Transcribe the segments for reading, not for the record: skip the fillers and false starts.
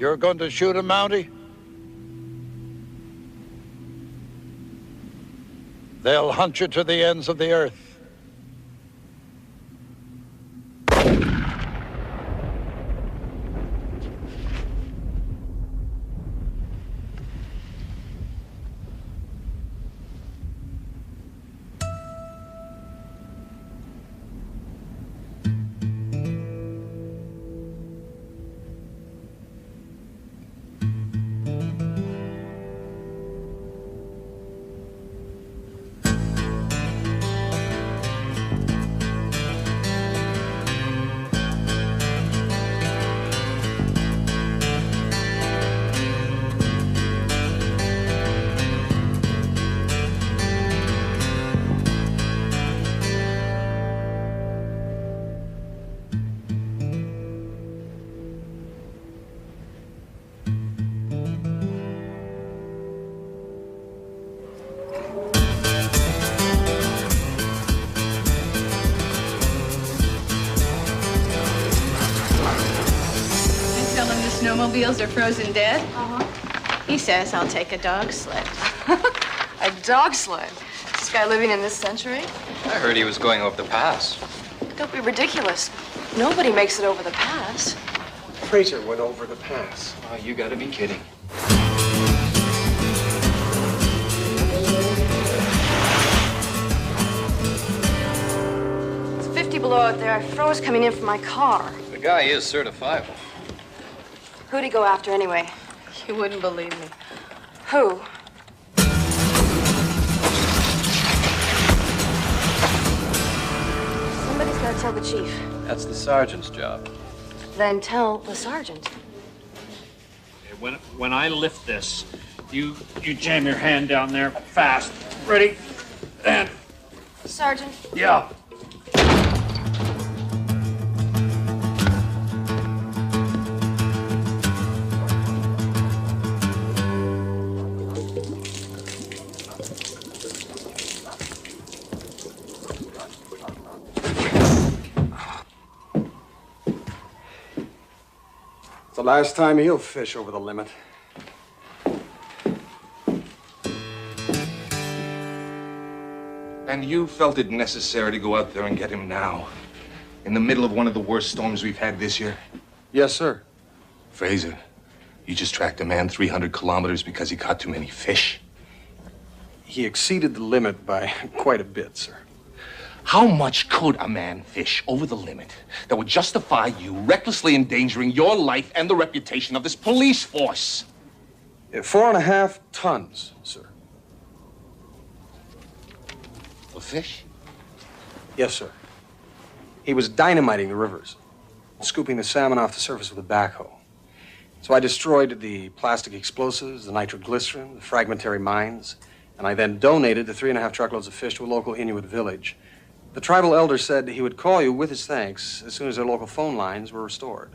You're going to shoot him, Mountie? They'll hunt you to the ends of the earth. Snowmobiles are frozen dead? Uh-huh. He says I'll take a dog sled. A dog sled? This guy living in this century? I heard he was going over the pass. Don't be ridiculous. Nobody makes it over the pass. Fraser went over the pass. Oh, you gotta be kidding. It's 50 below out there. I froze coming in from my car. The guy is certifiable. Who'd he go after anyway? You wouldn't believe me. Who? Somebody's got to tell the chief. That's the sergeant's job. Then tell the sergeant. When I lift this, you jam your hand down there fast. Ready? And Sergeant. yeah. It's the last time he'll fish over the limit. And you felt it necessary to go out there and get him now, in the middle of one of the worst storms we've had this year? Yes, sir. Fraser, you just tracked a man 300 kilometers because he caught too many fish. He exceeded the limit by quite a bit, sir. How much could a man fish over the limit that would justify you recklessly endangering your life and the reputation of this police force? 4.5 tons, sir. Of fish? Yes, sir. He was dynamiting the rivers, scooping the salmon off the surface with a backhoe. So I destroyed the plastic explosives, the nitroglycerin, the fragmentary mines, and I then donated the 3.5 truckloads of fish to a local Inuit village. The tribal elder said he would call you with his thanks as soon as their local phone lines were restored.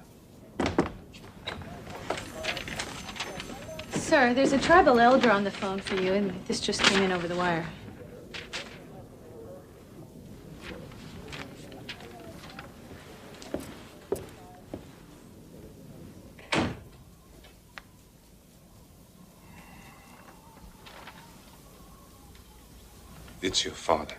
Sir, there's a tribal elder on the phone for you, and this just came in over the wire. It's your father.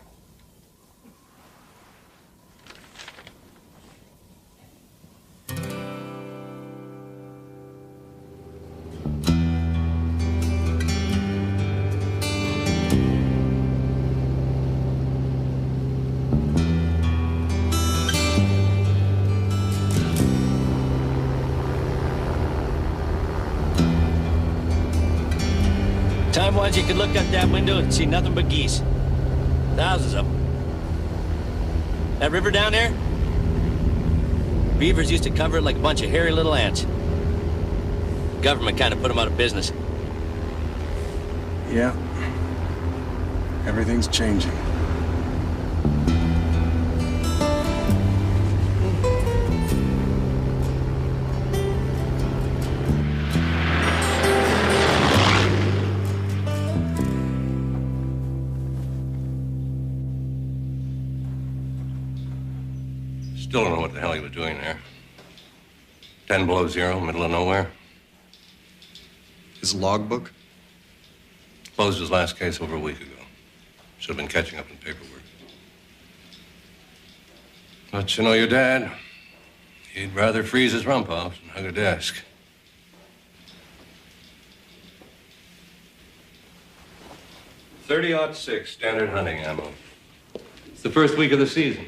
Time-wise, you could look out that window and see nothing but geese. Thousands of them. That river down there? Beavers used to cover it like a bunch of hairy little ants. The government kind of put them out of business. Yeah. Everything's changing. Still don't know what the hell he was doing there. 10 below zero, middle of nowhere. His logbook? Closed his last case over a week ago. Should have been catching up in paperwork. But you know your dad. He'd rather freeze his rump off than hug a desk. .30-06 standard hunting ammo. It's the first week of the season.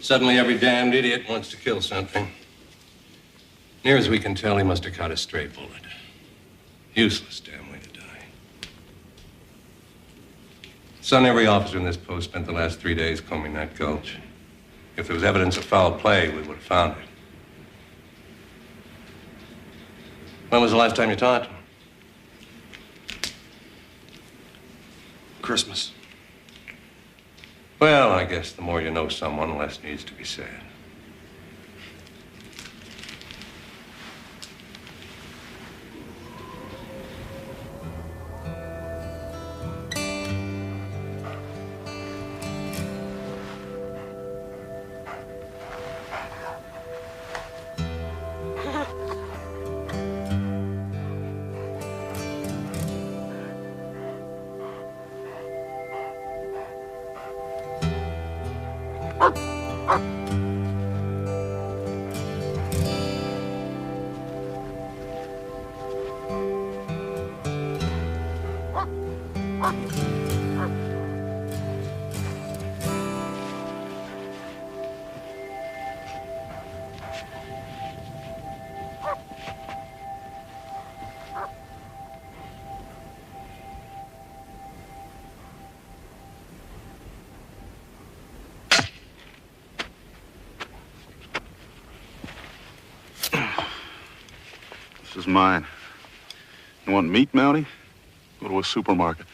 Suddenly every damned idiot wants to kill something. Near as we can tell, he must have caught a stray bullet. Useless damn way to die. Son, every officer in this post spent the last 3 days combing that gulch. If there was evidence of foul play, we would have found it. When was the last time you talked to him? Christmas. Well, I guess the more you know someone, the less needs to be said. This is mine. You want meat, Mountie? Go to a supermarket.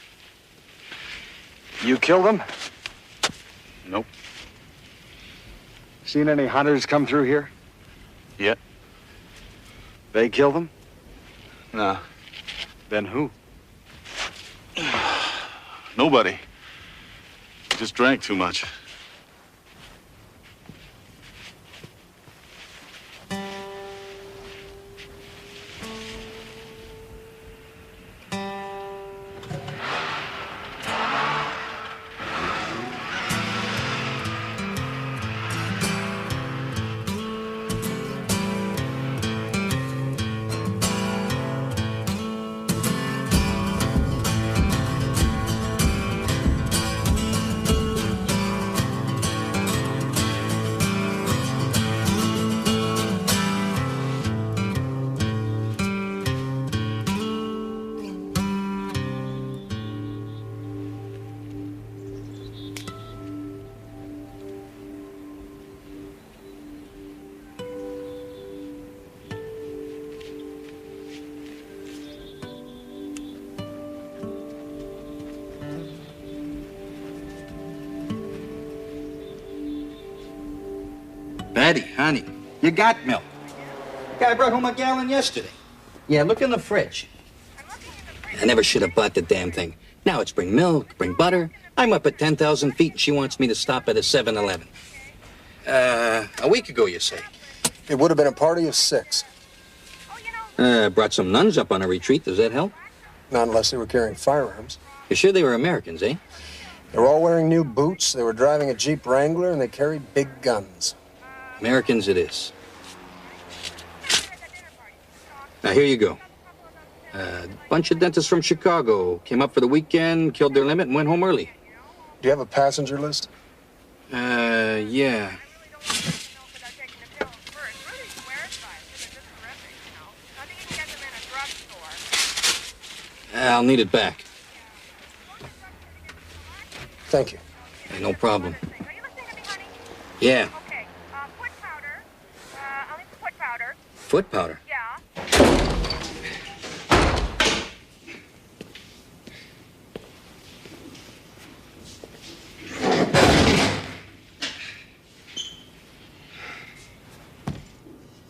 You killed him? Nope. Seen any hunters come through here? Yet. They killed him? Nah. Then who? Nobody. Just drank too much. Betty, honey, you got milk. Yeah, I brought home a gallon yesterday. Yeah, look in the fridge. I never should have bought the damn thing. Now it's bring milk, bring butter. I'm up at 10,000 feet and she wants me to stop at a 7-Eleven. A week ago, you say? It would have been a party of 6. Brought some nuns up on a retreat. Does that help? Not unless they were carrying firearms. You're sure they were Americans, eh? They were all wearing new boots, they were driving a Jeep Wrangler, and they carried big guns. Americans it is. Now, here you go. A bunch of dentists from Chicago came up for the weekend, killed their limit, and went home early. Do you have a passenger list? Yeah. I'll need it back. Thank you. Hey, no problem. Yeah. Foot powder? Yeah.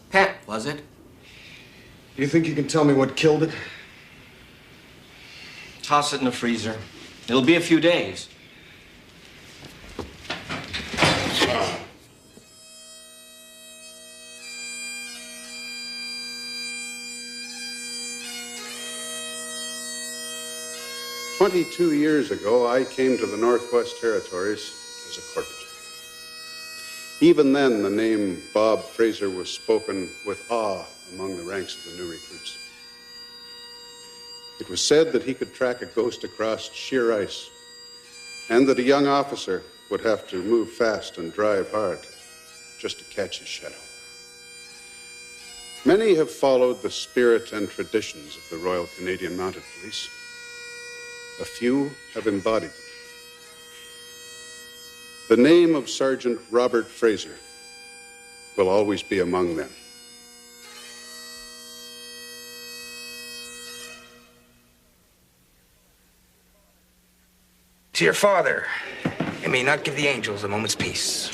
Pet, was it? Do you think you can tell me what killed it? Toss it in the freezer. It'll be a few days. 22 years ago, I came to the Northwest Territories as a corporal. Even then, the name Bob Fraser was spoken with awe among the ranks of the new recruits. It was said that he could track a ghost across sheer ice, and that a young officer would have to move fast and drive hard just to catch his shadow. Many have followed the spirit and traditions of the Royal Canadian Mounted Police. A few have embodied them. The name of Sergeant Robert Fraser will always be among them. To your father, I may not give the angels a moment's peace.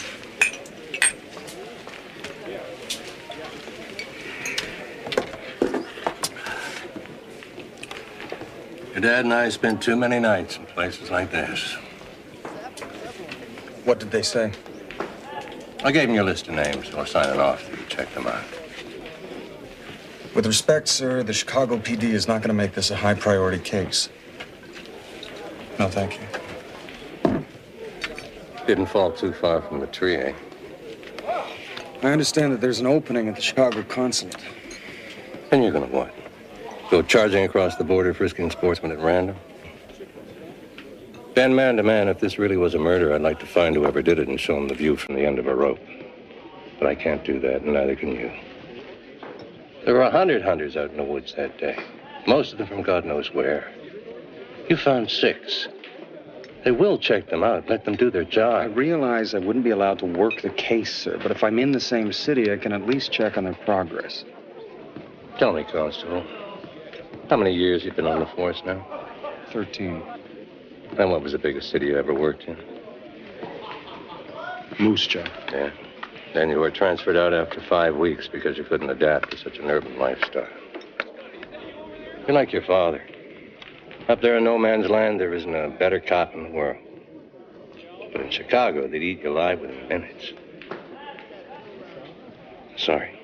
Your dad and I spent too many nights in places like this. What did they say? I gave him your list of names, so I'll sign it off if you check them out. With respect, sir, the Chicago PD is not going to make this a high-priority case. No, thank you. Didn't fall too far from the tree, eh? I understand that there's an opening at the Chicago consulate. And you're gonna what? Go charging across the border, frisking sportsmen at random? Ben, man to man, if this really was a murder, I'd like to find whoever did it and show him the view from the end of a rope. But I can't do that, and neither can you. There were 100 hunters out in the woods that day, most of them from God knows where. You found 6. They will check them out, let them do their job. I realize I wouldn't be allowed to work the case, sir, but if I'm in the same city, I can at least check on their progress. Tell me, Constable, how many years you've been on the force now? 13. And what was the biggest city you ever worked in? Moose Jaw. Yeah. Then you were transferred out after 5 weeks because you couldn't adapt to such an urban lifestyle. You're like your father. Up there in no man's land, there isn't a better cop in the world. But in Chicago, they'd eat you alive within minutes. Sorry.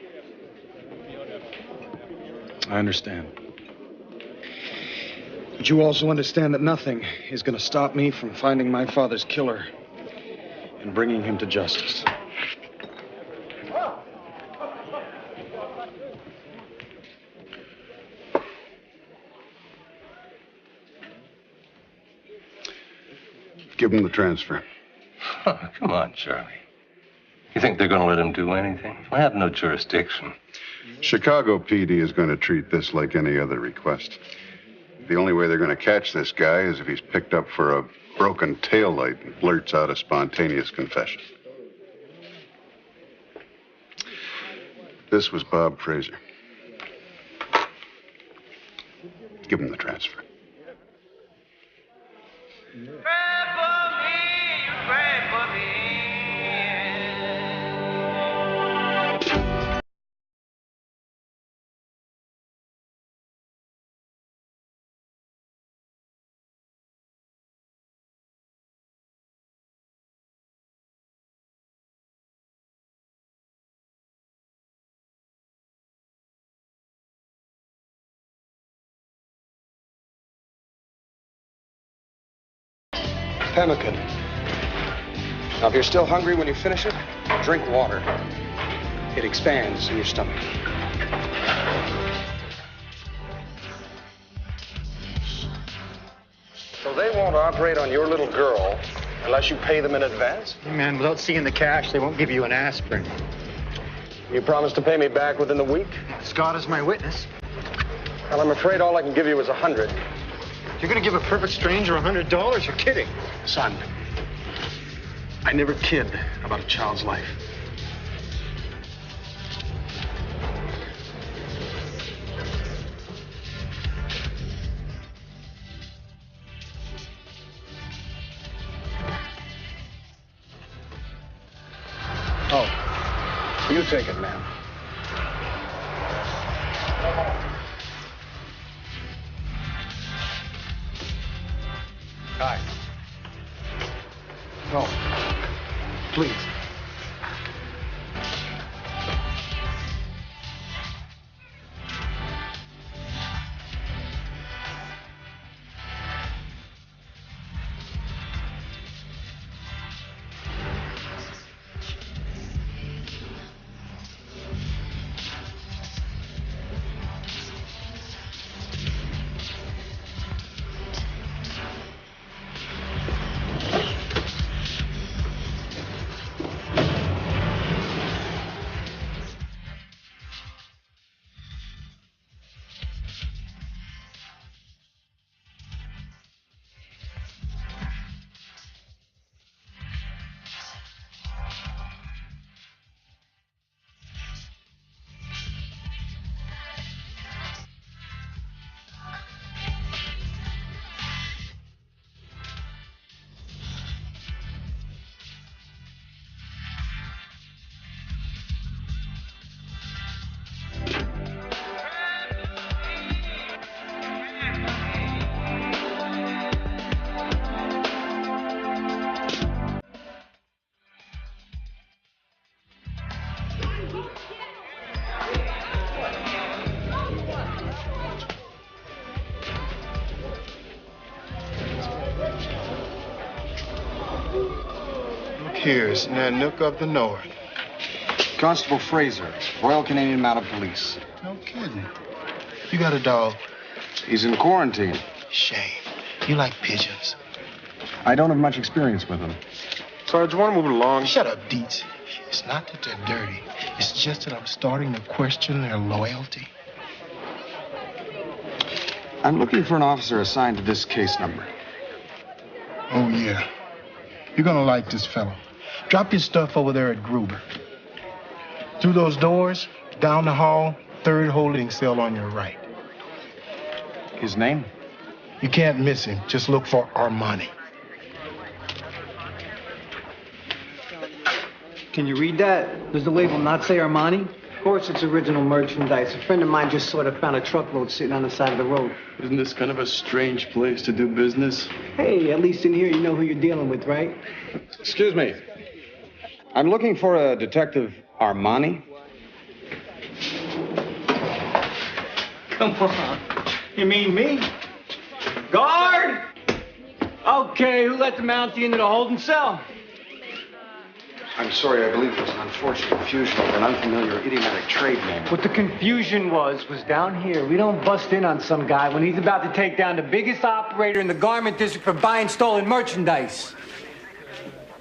I understand. But you also understand that nothing is going to stop me from finding my father's killer and bringing him to justice. Give him the transfer. Oh, come on, Charlie. You think they're going to let him do anything? I have no jurisdiction. Chicago PD is going to treat this like any other request. The only way they're going to catch this guy is if he's picked up for a broken taillight and blurts out a spontaneous confession. This was Bob Fraser. Give him the transfer. Pemmican. Now, if you're still hungry when you finish it, drink water. It expands in your stomach. So they won't operate on your little girl unless you pay them in advance? Man, without seeing the cash, they won't give you an aspirin. You promise to pay me back within the week? Scott is my witness. Well, I'm afraid all I can give you is 100. You're gonna give a perfect stranger $100? You're kidding. Son, I never kid about a child's life. Oh, you take it, ma'am. Hi. No. Please. Here's Nanook of the North. Constable Fraser, Royal Canadian Mounted Police. No kidding. You got a dog? He's in quarantine. Shame. You like pigeons. I don't have much experience with them. Sarge, want to move along? Shut up, Dietz. It's not that they're dirty. It's just that I'm starting to question their loyalty. I'm looking for an officer assigned to this case number. Oh, yeah. You're gonna like this fellow. Drop your stuff over there at Gruber. Through those doors, down the hall, third holding cell on your right. His name? You can't miss him. Just look for Armani. Can you read that? Does the label not say Armani? Of course, it's original merchandise. A friend of mine just sort of found a truckload sitting on the side of the road. Isn't this kind of a strange place to do business? Hey, at least in here you know who you're dealing with, right? Excuse me. I'm looking for a Detective Armani. Come on. You mean me? Guard! Okay, who let the Mountie into the holding cell? I'm sorry, I believe it was an unfortunate confusion of an unfamiliar idiomatic trade name. What the confusion was down here. We don't bust in on some guy when he's about to take down the biggest operator in the garment district for buying stolen merchandise.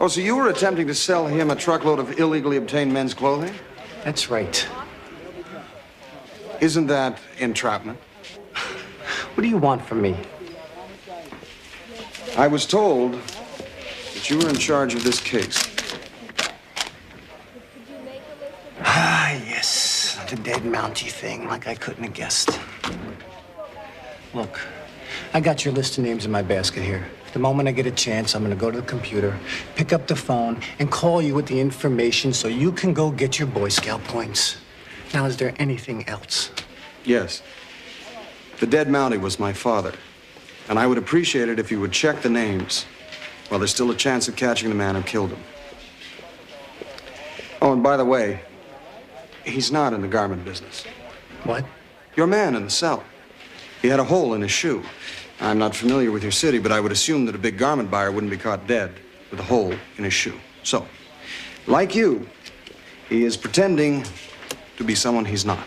Oh, so you were attempting to sell him a truckload of illegally obtained men's clothing? That's right. Isn't that entrapment? What do you want from me? I was told that you were in charge of this case. Ah, yes. The dead Mountie thing, like I couldn't have guessed. Look, I got your list of names in my basket here. The moment I get a chance, I'm gonna go to the computer, pick up the phone, and call you with the information so you can go get your Boy Scout points. Now, is there anything else? Yes. The dead Mountie was my father. And I would appreciate it if you would check the names while there's still a chance of catching the man who killed him. Oh, and by the way, he's not in the garment business. What? Your man in the cell. He had a hole in his shoe. I'm not familiar with your city, but I would assume that a big garment buyer wouldn't be caught dead with a hole in his shoe. So, like you, he is pretending to be someone he's not.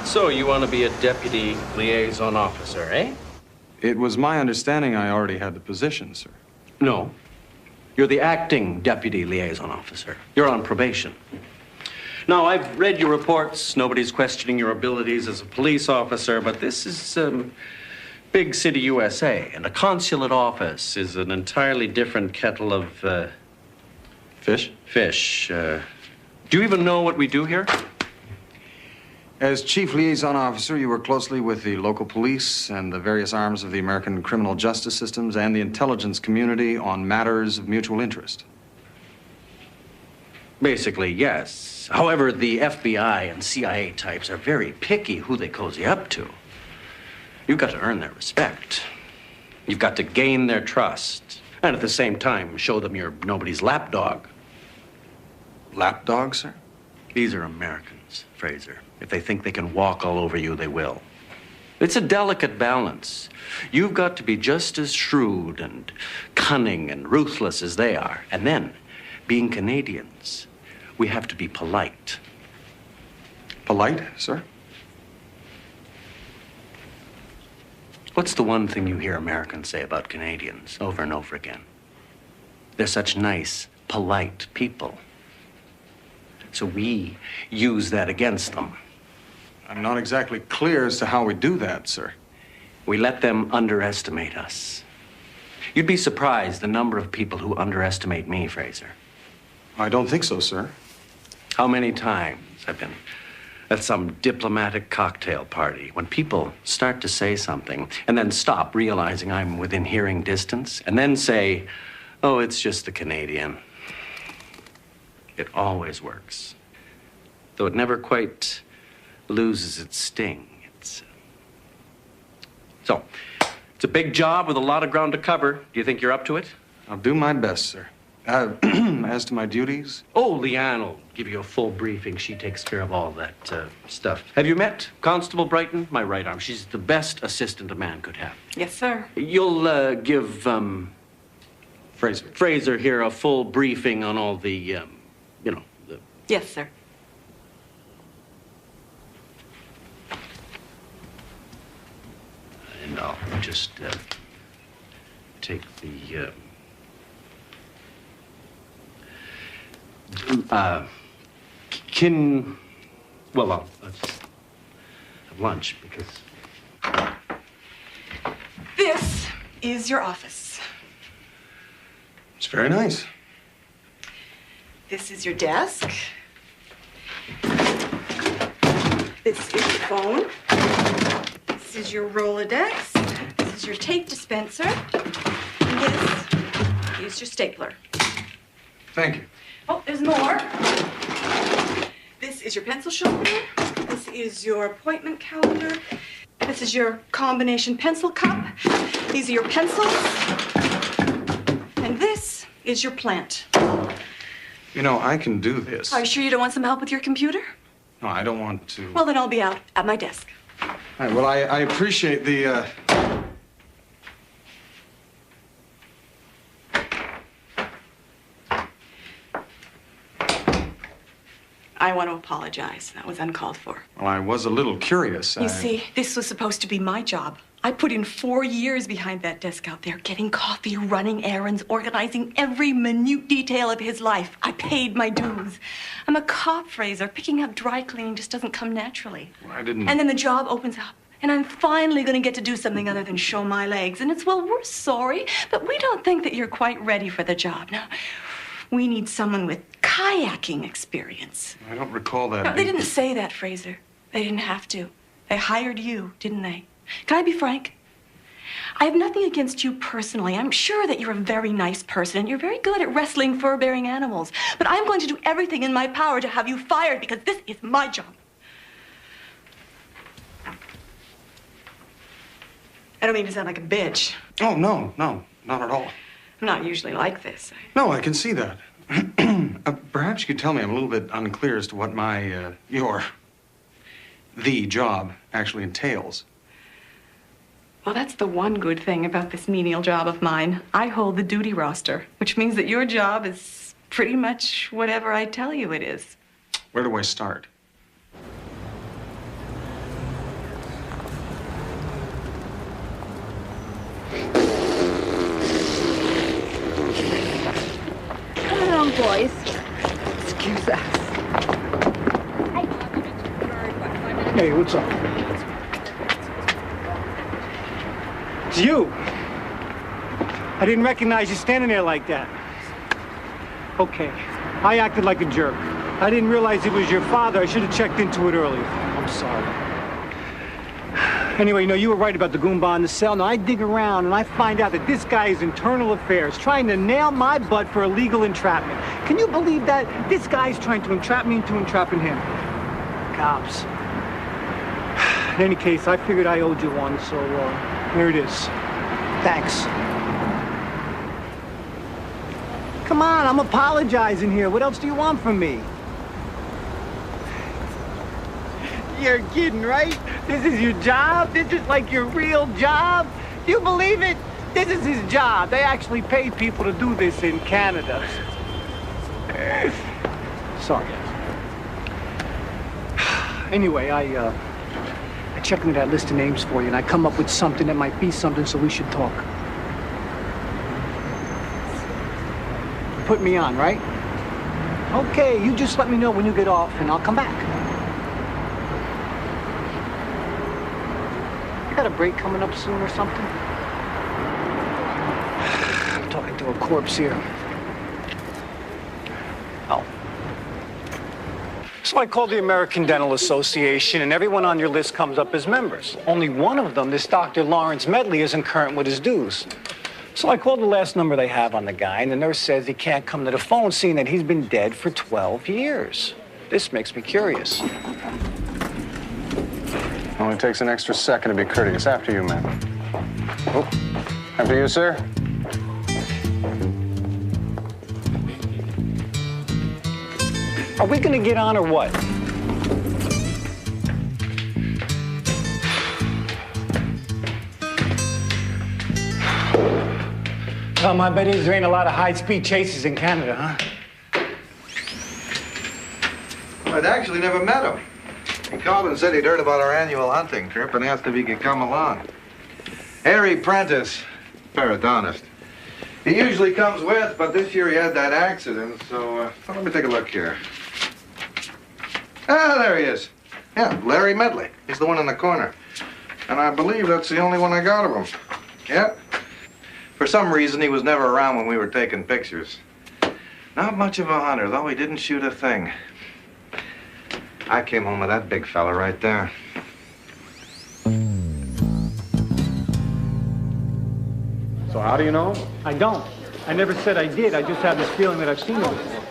So you want to be a deputy liaison officer, eh? It was my understanding I already had the position, sir. No. You're the acting deputy liaison officer. You're on probation. Now, I've read your reports. Nobody's questioning your abilities as a police officer, but this is big city USA, and a consulate office is an entirely different kettle of fish? Fish. Do you even know what we do here? As chief liaison officer, you work closely with the local police and the various arms of the American criminal justice systems and the intelligence community on matters of mutual interest. Basically, yes. However, the FBI and CIA types are very picky who they cozy up to. You've got to earn their respect. You've got to gain their trust. And at the same time, show them you're nobody's lapdog. Lapdog, sir? These are Americans, Fraser. If they think they can walk all over you, they will. It's a delicate balance. You've got to be just as shrewd and cunning and ruthless as they are. And then, being Canadians, we have to be polite. Polite, sir? What's the one thing you hear Americans say about Canadians over and over again? They're such nice, polite people. So we use that against them. I'm not exactly clear as to how we do that, sir. We let them underestimate us. You'd be surprised the number of people who underestimate me, Fraser. I don't think so, sir. How many times I've been at some diplomatic cocktail party when people start to say something and then stop, realizing I'm within hearing distance, and then say, oh, it's just the Canadian. It always works. Though it never quite loses its sting. So, it's a big job with a lot of ground to cover. Do you think you're up to it? I'll do my best, sir. As to my duties? Oh, Leanne will give you a full briefing. She takes care of all that stuff. Have you met Constable Brighton? My right arm. She's the best assistant a man could have. Yes, sir. You'll give Fraser here a full briefing on all the, Yes, sir. And I'll just take the. Well, I'll just have lunch because. This is your office. It's very nice. This is your desk. This is your phone. This is your Rolodex. This is your tape dispenser. And this is your stapler. Thank you. Oh, there's more. This is your pencil sharpener. This is your appointment calendar. This is your combination pencil cup. These are your pencils. And this is your plant. You know, I can do this. Are you sure you don't want some help with your computer? No, I don't want to. Well, then I'll be out at my desk. All right, well, I appreciate the, I want to apologize. That was uncalled for. Well, I was a little curious. You see, this was supposed to be my job. I put in 4 years behind that desk out there, getting coffee, running errands, organizing every minute detail of his life. I paid my dues. I'm a cop, Fraser. Picking up dry cleaning just doesn't come naturally. Well, I didn't. And then the job opens up. And I'm finally going to get to do something other than show my legs. And it's, well, we're sorry, but we don't think that you're quite ready for the job. Now, we need someone with kayaking experience. I don't recall that. No, they didn't say that, Fraser. They didn't have to. They hired you, didn't they? Can I be frank? I have nothing against you personally. I'm sure that you're a very nice person and you're very good at wrestling fur-bearing animals. But I'm going to do everything in my power to have you fired because this is my job. I don't mean to sound like a bitch. Oh, no, not at all. I'm not usually like this. No, I can see that. Perhaps you could tell me, I'm a little bit unclear as to what my, the job actually entails. Well, that's the one good thing about this menial job of mine. I hold the duty roster, which means that your job is pretty much whatever I tell you it is. Where do I start? Come along, boys. Excuse us. Hey, what's up? It's you. I didn't recognize you standing there like that. Okay, I acted like a jerk. I didn't realize it was your father. I should have checked into it earlier. I'm sorry. Anyway, you were right about the Goomba in the cell. Now, I dig around and I find out that this guy is internal affairs, trying to nail my butt for illegal entrapment. Can you believe that? This guy's trying to entrap me into entrapping him. Cops. In any case, I figured I owed you one, so here it is. Thanks. Come on, I'm apologizing here. What else do you want from me? You're kidding, right? This is your job? This is like your real job? Do you believe it? This is his job. They actually pay people to do this in Canada. Sorry. Anyway, I checked into that list of names for you, and I come up with something that might be something, so we should talk. Put me on, right? Okay, you just let me know when you get off, and I'll come back. You got a break coming up soon or something? I'm talking to a corpse here. Oh. So I called the American Dental Association, and everyone on your list comes up as members. Only one of them, this Dr. Lawrence Medley, isn't current with his dues. So I called the last number they have on the guy, and the nurse says he can't come to the phone, seeing that he's been dead for 12 years. This makes me curious. Only takes an extra second to be courteous. After you, man. Oh, after you, sir. Are we gonna get on or what? Tom, I bet there ain't a lot of high-speed chases in Canada, huh? I'd actually never met him. He called and said he'd heard about our annual hunting trip and asked if he could come along. Harry Prentice, paradontist. He usually comes with, but this year he had that accident, so let me take a look here. Ah, there he is. Yeah, Larry Medley. He's the one in the corner. And I believe that's the only one I got of him. Yep. For some reason, he was never around when we were taking pictures. Not much of a hunter, though he didn't shoot a thing. I came home with that big fella right there. So how do you know him? I don't. I never said I did. I just have this feeling that I've seen him before.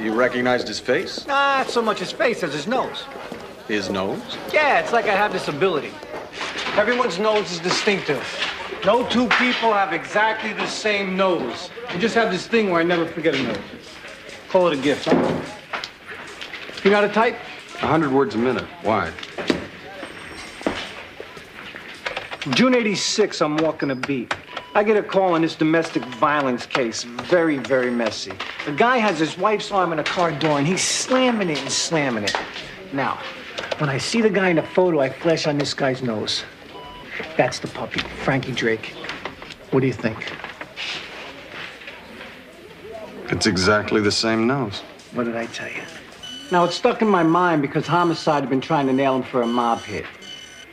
You recognized his face? Not so much his face as his nose. His nose? Yeah, it's like I have this ability. Everyone's nose is distinctive. No two people have exactly the same nose. I just have this thing where I never forget a nose. Call it a gift, huh? You know how to type? 100 words a minute. Why? June 86, I'm walking a beat. I get a call on this domestic violence case. Very, very messy. The guy has his wife's arm in a car door, and he's slamming it and slamming it. Now, when I see the guy in the photo, I flash on this guy's nose. That's the puppy, Frankie Drake. What do you think? It's exactly the same nose. What did I tell you? Now, it's stuck in my mind because Homicide had been trying to nail him for a mob hit.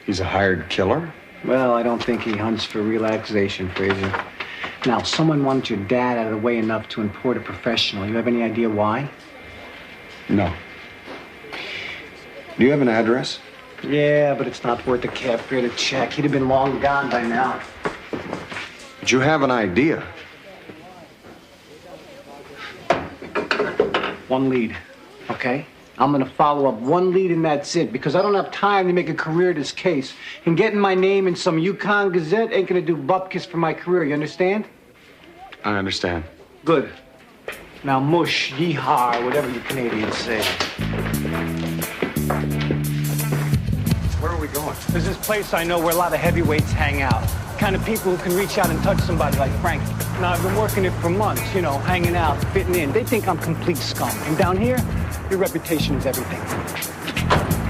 He's a hired killer? Well, I don't think he hunts for relaxation, Fraser. Now, someone wanted your dad out of the way enough to import a professional. You have any idea why? No. Do you have an address? Yeah, but it's not worth the cab fare to check. He'd have been long gone by now. But you have an idea. One lead, okay? I'm gonna follow up one lead and that's it, because I don't have time to make a career of this case. And getting my name in some Yukon Gazette ain't gonna do bupkis for my career, you understand? I understand. Good. Now mush, yeehaw, or whatever you Canadians say. Where are we going? There's this place I know where a lot of heavyweights hang out. Kind of people who can reach out and touch somebody like Frankie. Now, I've been working it for months, you know, hanging out, fitting in. They think I'm complete scum. And down here, your reputation is everything.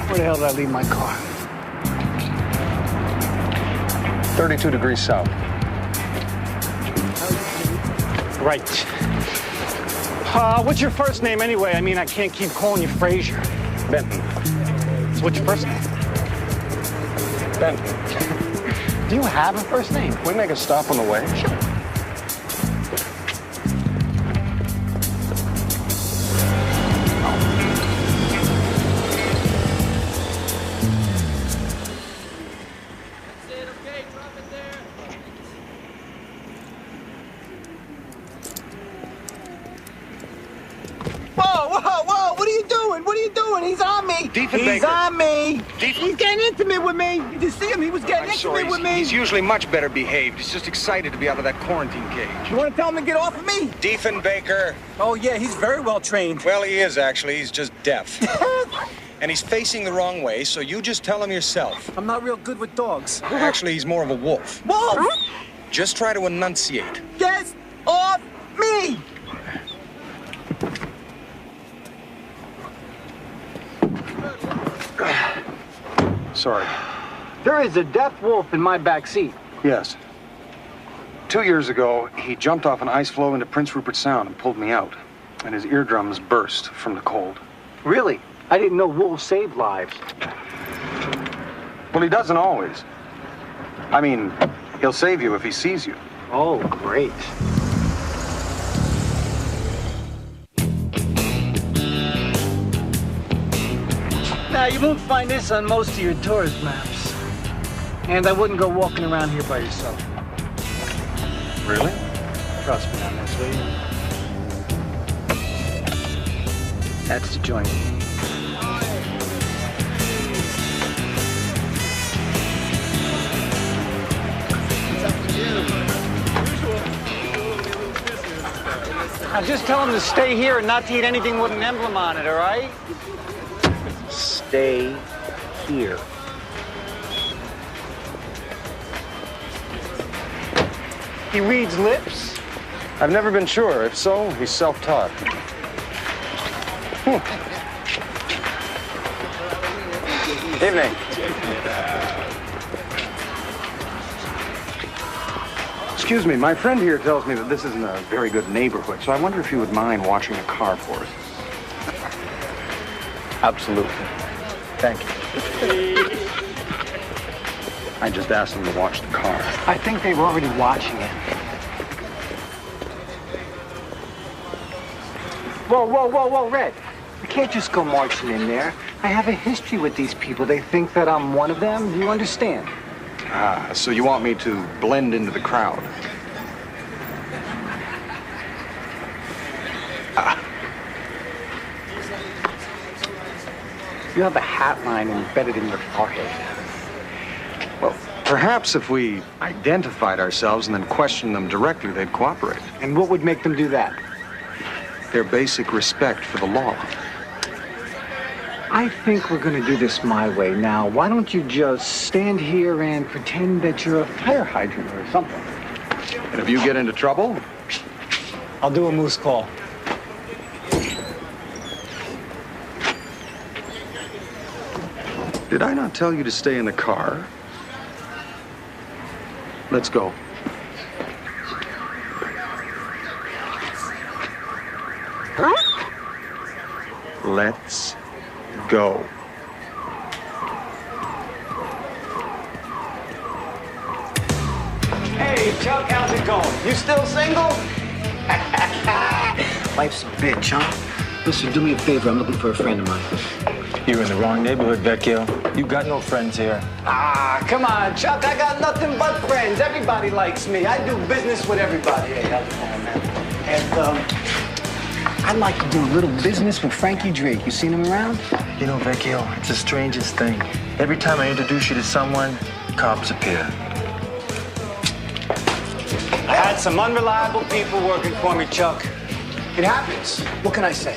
Where the hell did I leave my car? 32 degrees south. Right. What's your first name anyway? I mean, I can't keep calling you Fraser. Benton. So what's your first name? Benton. Do you have a first name? Can we make a stop on the way? Sure. Whoa, what are you doing? What are you doing? He's on me. He's on me. He's getting intimate with me. Did you see him? He was getting intimate with me. He's usually much better behaved. He's just excited to be out of that quarantine cage. You want to tell him to get off of me? Diefenbaker. Oh, yeah, he's very well trained. Well, he is, actually. He's just deaf. And he's facing the wrong way, so you just tell him yourself. I'm not real good with dogs. Actually, he's more of a wolf. Wolf! Just try to enunciate. Get off me! Sorry. There is a deaf wolf in my back seat. Yes. 2 years ago, he jumped off an ice floe into Prince Rupert Sound and pulled me out. And his eardrums burst from the cold. Really? I didn't know wolves saved lives. Well, he doesn't always. I mean, he'll save you if he sees you. Oh, great. Now, you won't find this on most of your tourist maps. And I wouldn't go walking around here by yourself. Really? Trust me on this, will you? That's the joint. Now just tell him to stay here and not to eat anything with an emblem on it, all right? Stay here. He reads lips? I've never been sure. If so, he's self-taught. Evening. Excuse me, my friend here tells me that this isn't a very good neighborhood, so I wonder if you would mind watching a car for us. Absolutely. Thank you. I just asked him to watch the car. I think they were already watching it. Whoa, Red. We can't just go marching in there. I have a history with these people. They think that I'm one of them. Do you understand? Ah, so you want me to blend into the crowd? You have a hat line embedded in your forehead. Well, perhaps if we identified ourselves and then questioned them directly, they'd cooperate. And what would make them do that? Their basic respect for the law. I think we're going to do this my way. Now, why don't you just stand here and pretend that you're a fire hydrant or something? And if you get into trouble? I'll do a moose call. Did I not tell you to stay in the car? Let's go. Let's go. Hey, Chuck, how's it going? You still single? Life's a bitch, huh? Listen, do me a favor. I'm looking for a friend of mine. You're in the wrong neighborhood, Vecchio. You got no friends here. Ah, come on, Chuck. I got nothing but friends. Everybody likes me. I do business with everybody. Hey, how's it going, man? And, I'd like to do a little business with Frankie Drake. You seen him around? You know, Vecchio, it's the strangest thing. Every time I introduce you to someone, cops appear. I had some unreliable people working for me, Chuck. It happens. What can I say?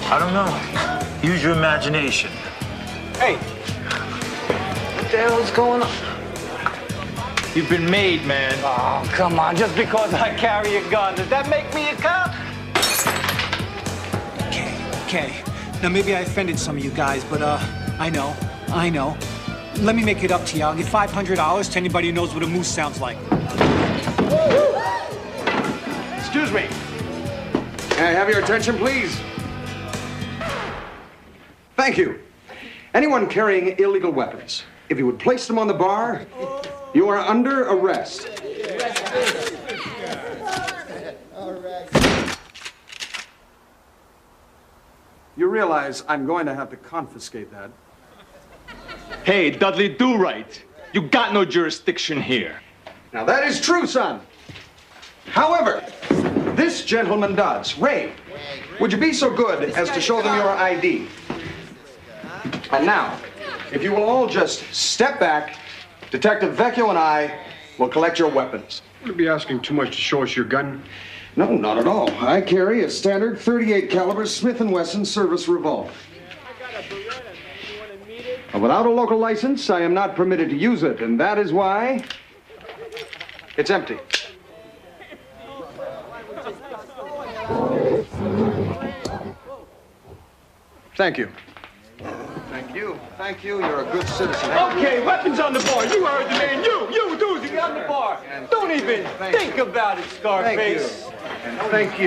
I don't know. Use your imagination. Hey, what the hell is going on? You've been made, man. Oh, come on. Just because I carry a gun, does that make me a cop? Okay. Now, maybe I offended some of you guys, but, I know. Let me make it up to you. I'll give $500 to anybody who knows what a moose sounds like. Excuse me. Can I have your attention, please? Thank you. Anyone carrying illegal weapons, if you would place them on the bar, you are under arrest. You realize I'm going to have to confiscate that. Hey, Dudley Do-Right. You got no jurisdiction here. Now that is true, son. However, this gentleman does. Ray, would you be so good as to show them your ID? And now, if you will all just step back, Detective Vecchio and I will collect your weapons. Would you be asking too much to show us your gun? No, not at all. I carry a standard .38 caliber Smith & Wesson service revolver. Without a local license, I am not permitted to use it, and that is why it's empty. Thank you. Thank you. You're a good citizen. Okay, weapons on the bar. You heard the man. You, Doozy, on the bar. Don't even think about it, Scarface. Thank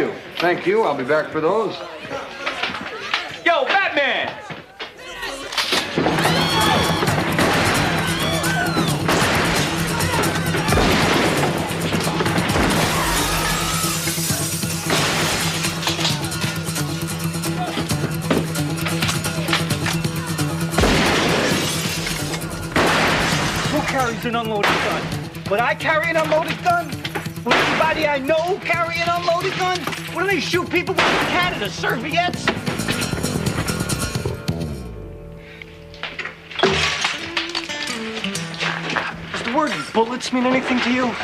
you. I'll be back for those. Yo, Batman! Carries an unloaded gun. Would I carry an unloaded gun? Would anybody I know carry an unloaded gun? Would they shoot people with Canada serviettes? Does the word bullets mean anything to you?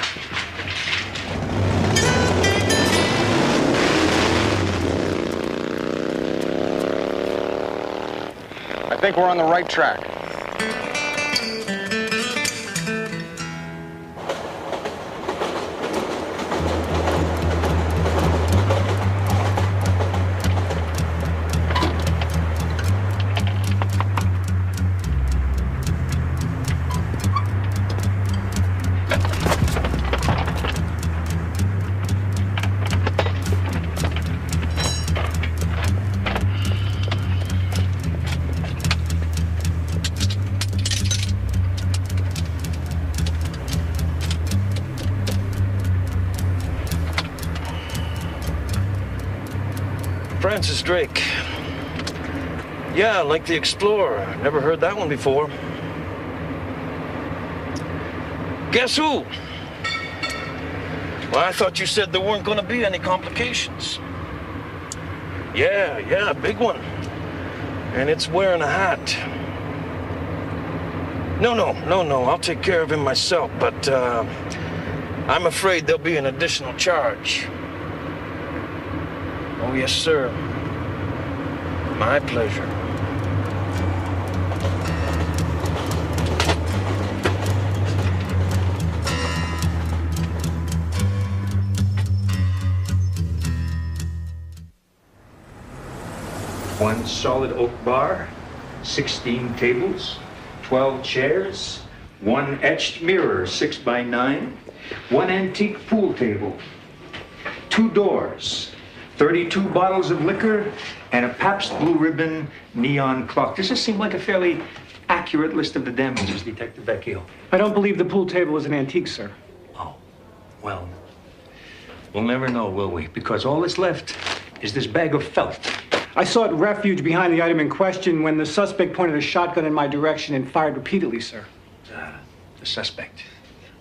think we're on the right track. Francis Drake. Yeah, like the Explorer. Never heard that one before. Guess who? Well, I thought you said there weren't going to be any complications. Yeah, big one. And it's wearing a hat. No, I'll take care of him myself, but I'm afraid there'll be an additional charge. Oh, yes, sir. My pleasure. One solid oak bar, 16 tables, 12 chairs, one etched mirror, 6 by 9, one antique pool table, 2 doors, 32 bottles of liquor, and a Pabst Blue Ribbon neon clock. Does this seem like a fairly accurate list of the damages, Detective Vecchio? I don't believe the pool table is an antique, sir. Oh, well, we'll never know, will we? Because all that's left is this bag of felt. I sought refuge behind the item in question when the suspect pointed a shotgun in my direction and fired repeatedly, sir. The suspect.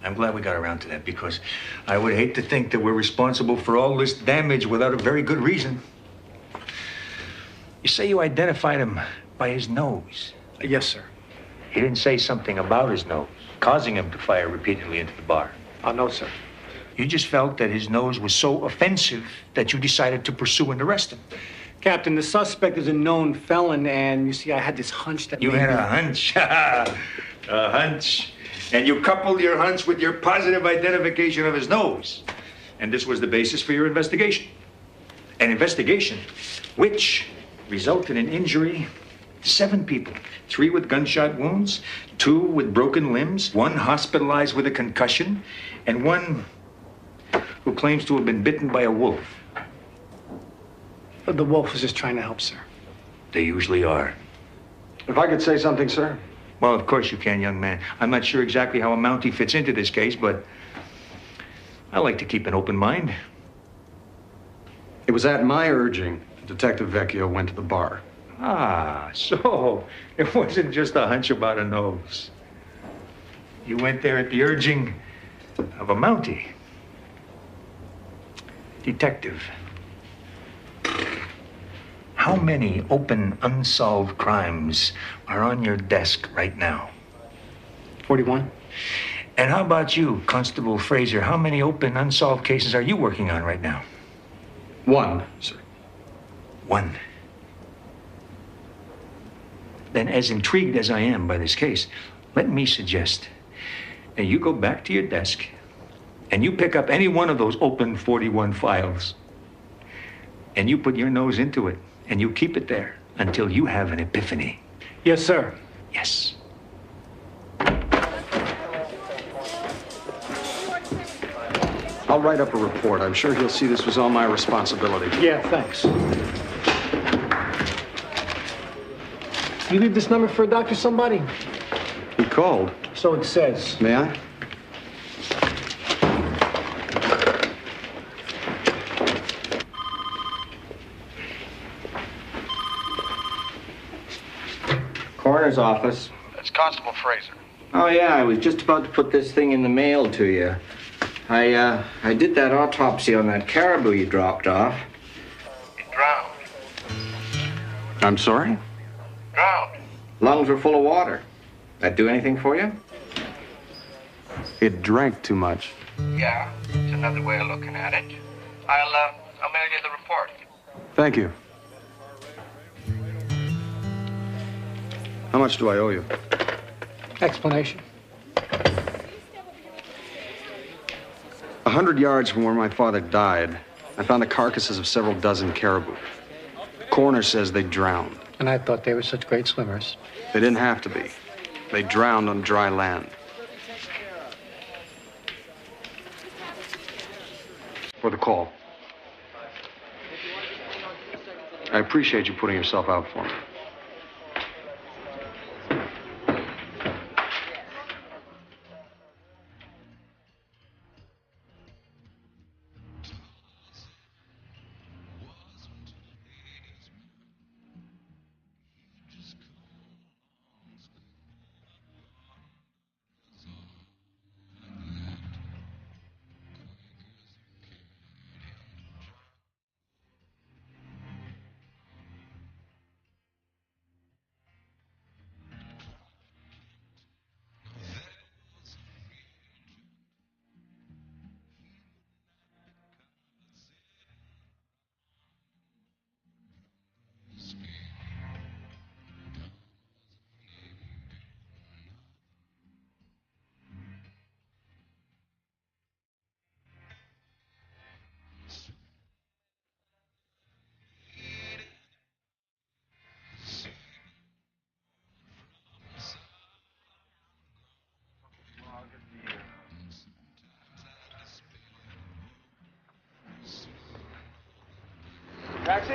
I'm glad we got around to that because I would hate to think that we're responsible for all this damage without a very good reason. You say you identified him by his nose. Yes, sir. He didn't say something about his nose, causing him to fire repeatedly into the bar. No, sir. You just felt that his nose was so offensive that you decided to pursue and arrest him. Captain, the suspect is a known felon, and you see, I had this hunch that You maybe... had a hunch. A hunch. And you coupled your hunch with your positive identification of his nose. And this was the basis for your investigation. An investigation which resulted in injury to 7 people. 3 with gunshot wounds, 2 with broken limbs, 1 hospitalized with a concussion, and 1 who claims to have been bitten by a wolf. The wolf was just trying to help, sir. They usually are. If I could say something, sir? Well, of course you can, young man. I'm not sure exactly how a Mountie fits into this case, but I like to keep an open mind. It was at my urging Detective Vecchio went to the bar. Ah, so it wasn't just a hunch about a nose. You went there at the urging of a Mountie. Detective, how many open, unsolved crimes are on your desk right now? 41. And how about you, Constable Fraser? How many open, unsolved cases are you working on right now? 1, sir. 1. Then, as intrigued as I am by this case, let me suggest that you go back to your desk and you pick up any one of those open 41 files and you put your nose into it and you keep it there until you have an epiphany. Yes, sir. Yes. I'll write up a report. I'm sure he'll see this was all my responsibility. Yeah, thanks. You leave this number for a doctor, somebody? He called. So it says. May I? Coroner's office. It's Constable Fraser. Oh, yeah, I was just about to put this thing in the mail to you. I did that autopsy on that caribou you dropped off. He drowned. I'm sorry? Drowned. Lungs were full of water. That do anything for you? It drank too much. Yeah, it's another way of looking at it. I'll mail you the report. Thank you. How much do I owe you? Explanation. 100 yards from where my father died, I found the carcasses of several dozen caribou. Coroner says they drowned. And I thought they were such great swimmers. They didn't have to be. They drowned on dry land. For the call. I appreciate you putting yourself out for me. Taxi?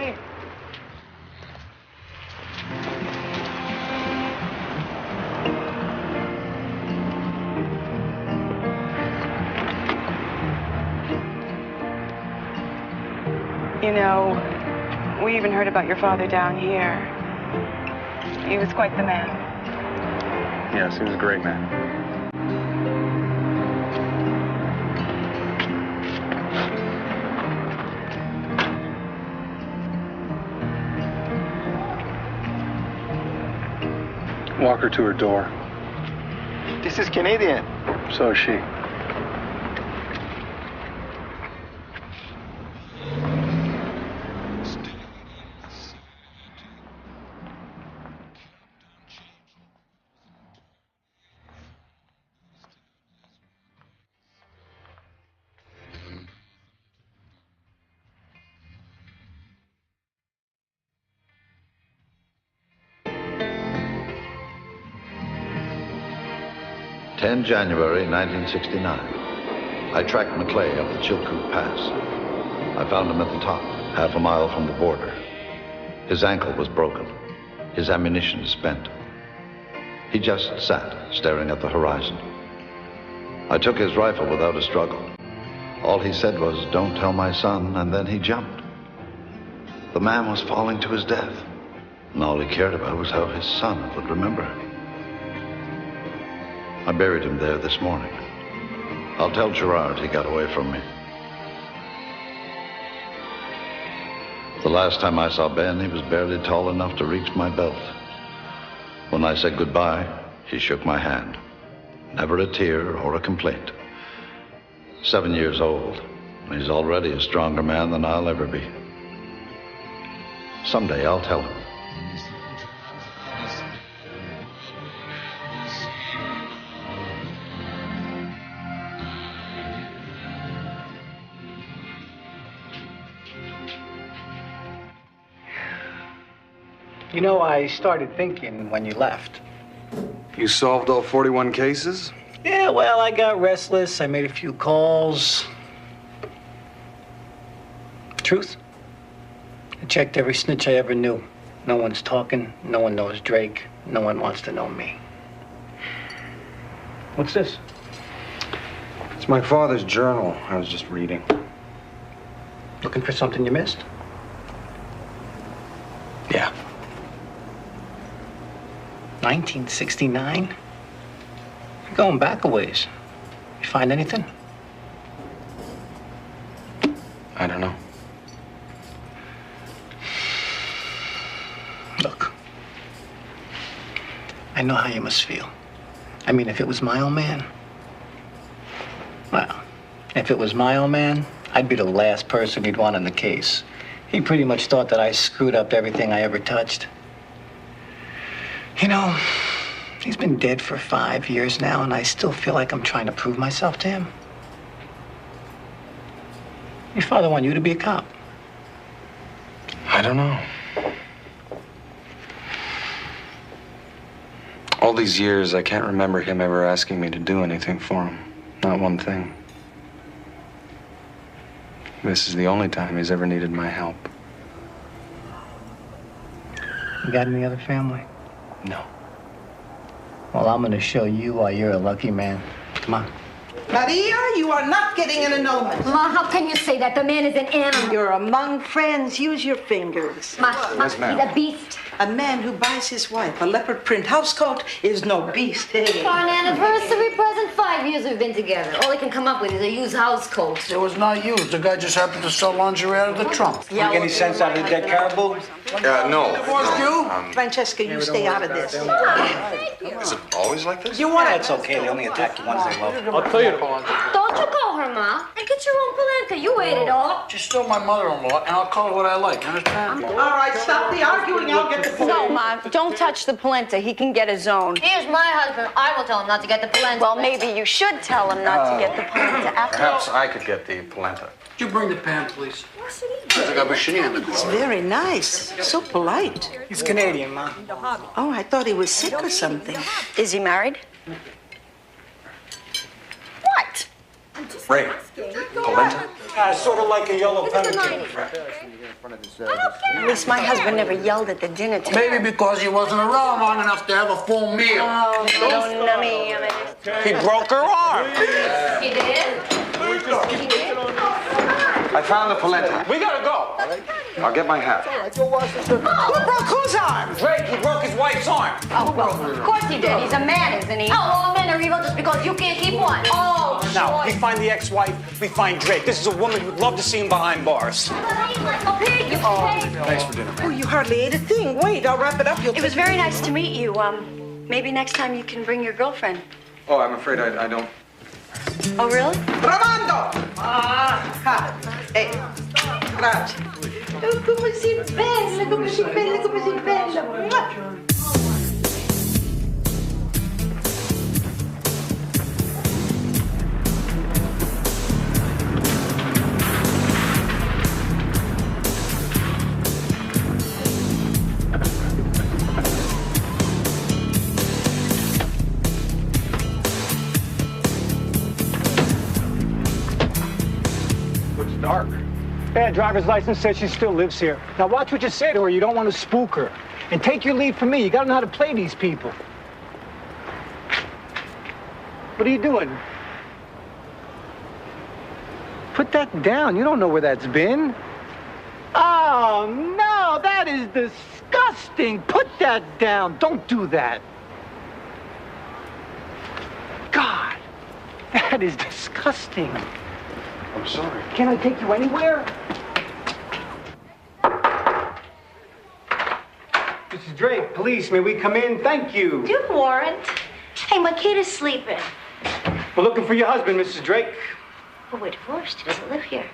You know, we even heard about your father down here. He was quite the man. Yes, he was a great man. Walk her to her door. This is Canadian. So is she. January 1969. I tracked McClay up the Chilkoot Pass. I found him at the top, half a mile from the border. His ankle was broken, his ammunition spent. He just sat, staring at the horizon. I took his rifle without a struggle. All he said was, "Don't tell my son," and then he jumped. The man was falling to his death, and all he cared about was how his son would remember. I buried him there this morning. I'll tell Gerard he got away from me. The last time I saw Ben, he was barely tall enough to reach my belt. When I said goodbye, he shook my hand. Never a tear or a complaint. 7 years old. He's already a stronger man than I'll ever be. Someday I'll tell him. You know, I started thinking when you left. You solved all 41 cases? Yeah, well, I got restless. I made a few calls. Truth? I checked every snitch I ever knew. No one's talking. No one knows Drake. No one wants to know me. What's this? It's my father's journal. I was just reading. Looking for something you missed? Yeah. 1969? You're going back a ways. You find anything? I don't know. Look, I know how you must feel. I mean, if it was my old man, well, if it was my old man, I'd be the last person he'd want in the case. He pretty much thought that I screwed up everything I ever touched. You know, he's been dead for 5 years now, and I still feel like I'm trying to prove myself to him. Your father wanted you to be a cop. I don't know. All these years, I can't remember him ever asking me to do anything for him. Not one thing. This is the only time he's ever needed my help. You got any other family? No. Well, I'm gonna show you why you're a lucky man. Come on. Maria, you are not getting an annulment. Ma, how can you say that? The man is an animal. You're among friends. Use your fingers. Ma, Yes, ma'am. he's a beast. A man who buys his wife a leopard print housecoat is no beast. Hey. For an anniversary present, 5 years we've been together. All he can come up with is a used house coat. It was not used. The guy just happened to sell lingerie out of the trunk. You get any sense out of the dead caribou? No. Francesca, you stay out of this. Is it always like this? You want That's okay. They only attack the ones they love. I'll tell you. Don't you call her, Ma. And get your own polenta. You ate it all. She's still my mother-in-law, and I'll call her what I like. You understand? All right, stop the arguing. I'll get the polenta. No, Mom, don't touch the polenta. He can get his own. Here's my husband. I will tell him not to get the polenta. Well, maybe you should tell him not to get the polenta after all. Perhaps I could get the polenta. Could you bring the pan, please? It's very nice. So polite. He's Canadian, Ma. Oh, I thought he was sick or something. Is he married? What? Ray, polenta? Sort of like a yellow pemmican. At least my husband never yelled at the dinner table. Maybe because he wasn't around long enough to have a full meal. Oh, no, nummy. He broke her arm. He did? He did? I found the polenta. We gotta go. I'll get my hat. Who broke whose arm? Drake, he broke his wife's arm. Oh, well, of course he did. He's a man, isn't he? Oh, all men are evil just because you can't keep one. Oh, Now, joy. we find the ex-wife, we find Drake. This is a woman who'd love to see him behind bars. A pig, you pig. Thanks for dinner. Oh, you hardly ate a thing. Wait, I'll wrap it up. It was very nice to meet you. Maybe next time you can bring your girlfriend. Oh, I'm afraid I don't. Oh, really? Ramando! Grazie. Oh, come si bella, come si bella, come si bella. It's dark. Bad driver's license says she still lives here. Now watch what you say to her. You don't want to spook her. And take your lead from me. You gotta know how to play these people. What are you doing? Put that down. You don't know where that's been. Oh, no, that is disgusting. Put that down. Don't do that. God, that is disgusting. I'm sorry. Can I take you anywhere? Mrs. Drake, police, may we come in? Thank you. You warrant. Hey, my kid is sleeping. We're looking for your husband, Mrs. Drake. Oh, we're divorced. He doesn't live here.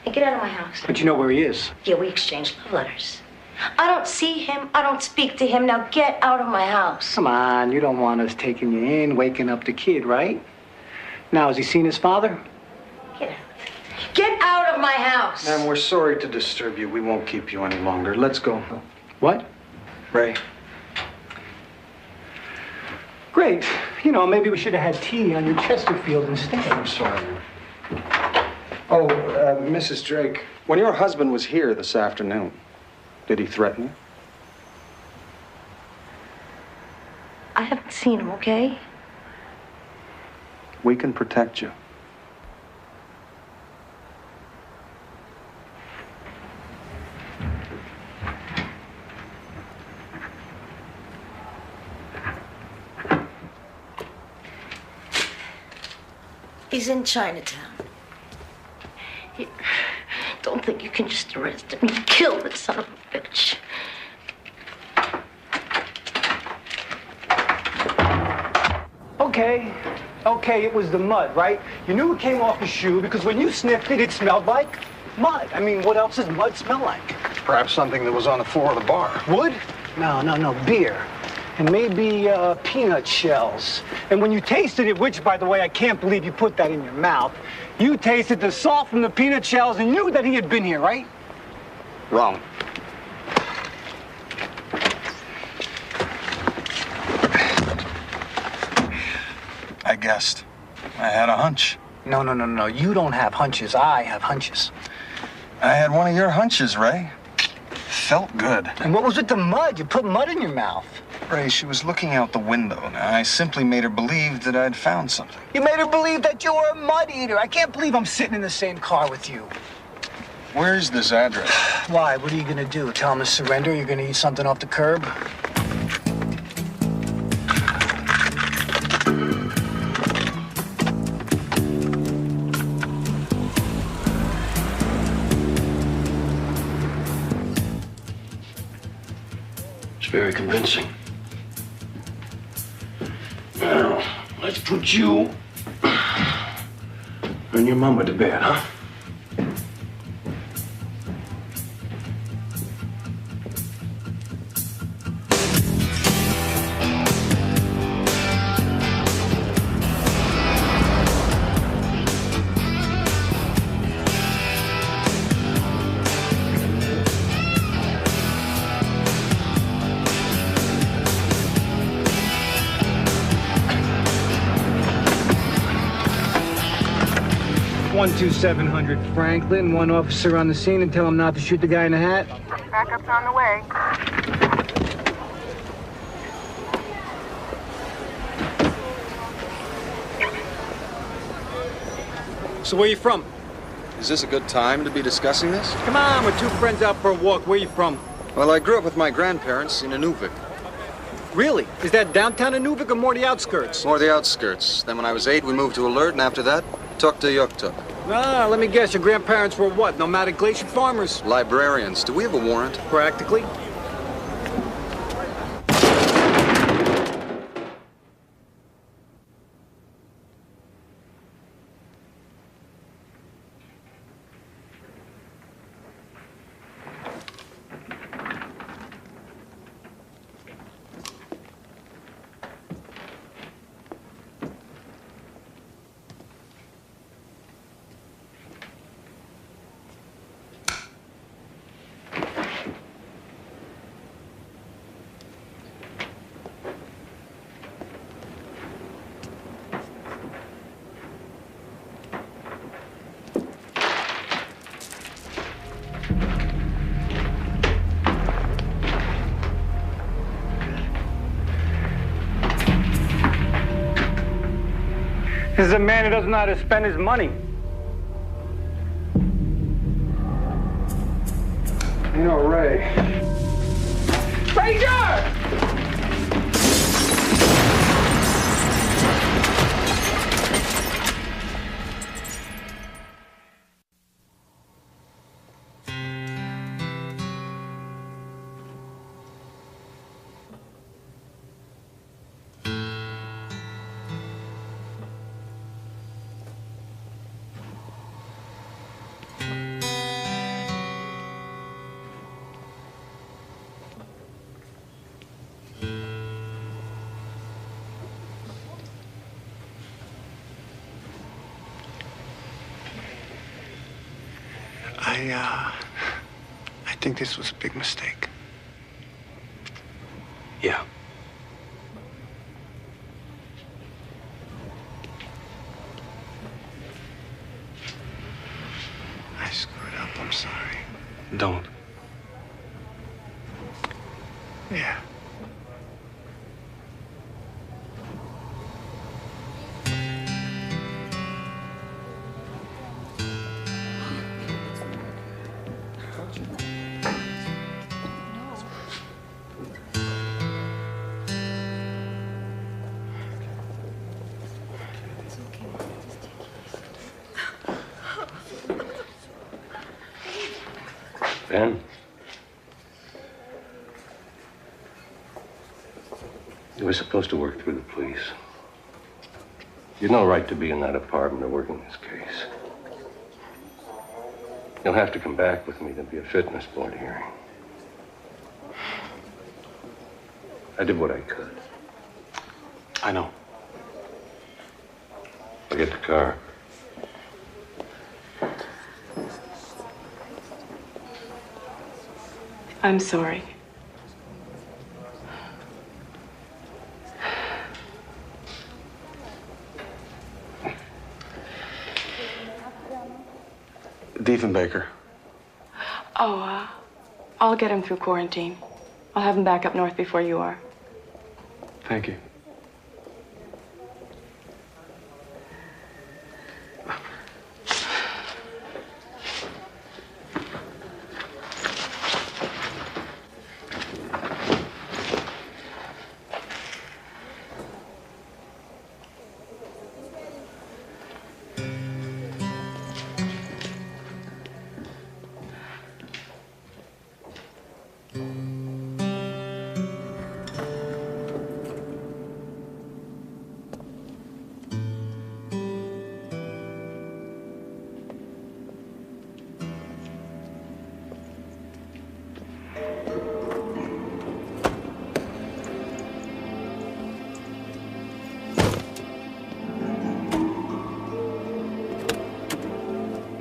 Now get out of my house. But you know where he is. Yeah, we exchanged love letters. I don't see him. I don't speak to him. Now get out of my house. Come on, you don't want us taking you in, waking up the kid, right? Now, has he seen his father? Get out of my house. Ma'am, we're sorry to disturb you. We won't keep you any longer. Let's go. What? Ray. Great. You know, maybe we should have had tea on your Chesterfield instead. I'm sorry. Oh, Mrs. Drake, when your husband was here this afternoon, did he threaten you? I haven't seen him, okay? We can protect you. He's in Chinatown. Don't think you can just arrest him. You killed this son of a bitch. Okay, it was the mud, right? You knew it came off his shoe because when you sniffed it, it smelled like mud. I mean, what else does mud smell like? Perhaps something that was on the floor of the bar. Wood? No, beer. and maybe peanut shells. And when you tasted it, which, by the way, I can't believe you put that in your mouth, you tasted the salt from the peanut shells and knew that he had been here, right? Wrong. I guessed. I had a hunch. No. You don't have hunches. I have hunches. I had one of your hunches, Ray. Felt good. And what was with the mud? You put mud in your mouth. Ray, she was looking out the window. Now, I simply made her believe that I'd found something. You made her believe that you were a mud eater. I can't believe I'm sitting in the same car with you. Where's this address? Why? What are you gonna do? Tell him to surrender? You're gonna eat something off the curb? Very convincing. Now, let's put you and your mama to bed, huh? $12700 Franklin, one officer on the scene, and tell him not to shoot the guy in the hat. Backup's on the way. So where you from? Is this a good time to be discussing this? Come on, we're two friends out for a walk. Where you from? Well, I grew up with my grandparents in Inuvik. Really? Is that downtown Inuvik or more the outskirts? More the outskirts. Then when I was 8, we moved to Alert, and after that, Tuktoyaktuk. Ah, let me guess, your grandparents were what? Nomadic glacier farmers? Librarians. Do we have a warrant? Practically. This is a man who doesn't know how to spend his money. You know, Ray. Ranger! I think this was a big mistake. Yeah. I screwed up. I'm sorry. Don't. Yeah. Ben? You were supposed to work through the police. You had no right to be in that apartment or working this case. You'll have to come back with me. There'll be a fitness board hearing. I did what I could. I know. I'll get the car. I'm sorry. Diefenbaker. Oh, I'll get him through quarantine. I'll have him back up north before you are. Thank you.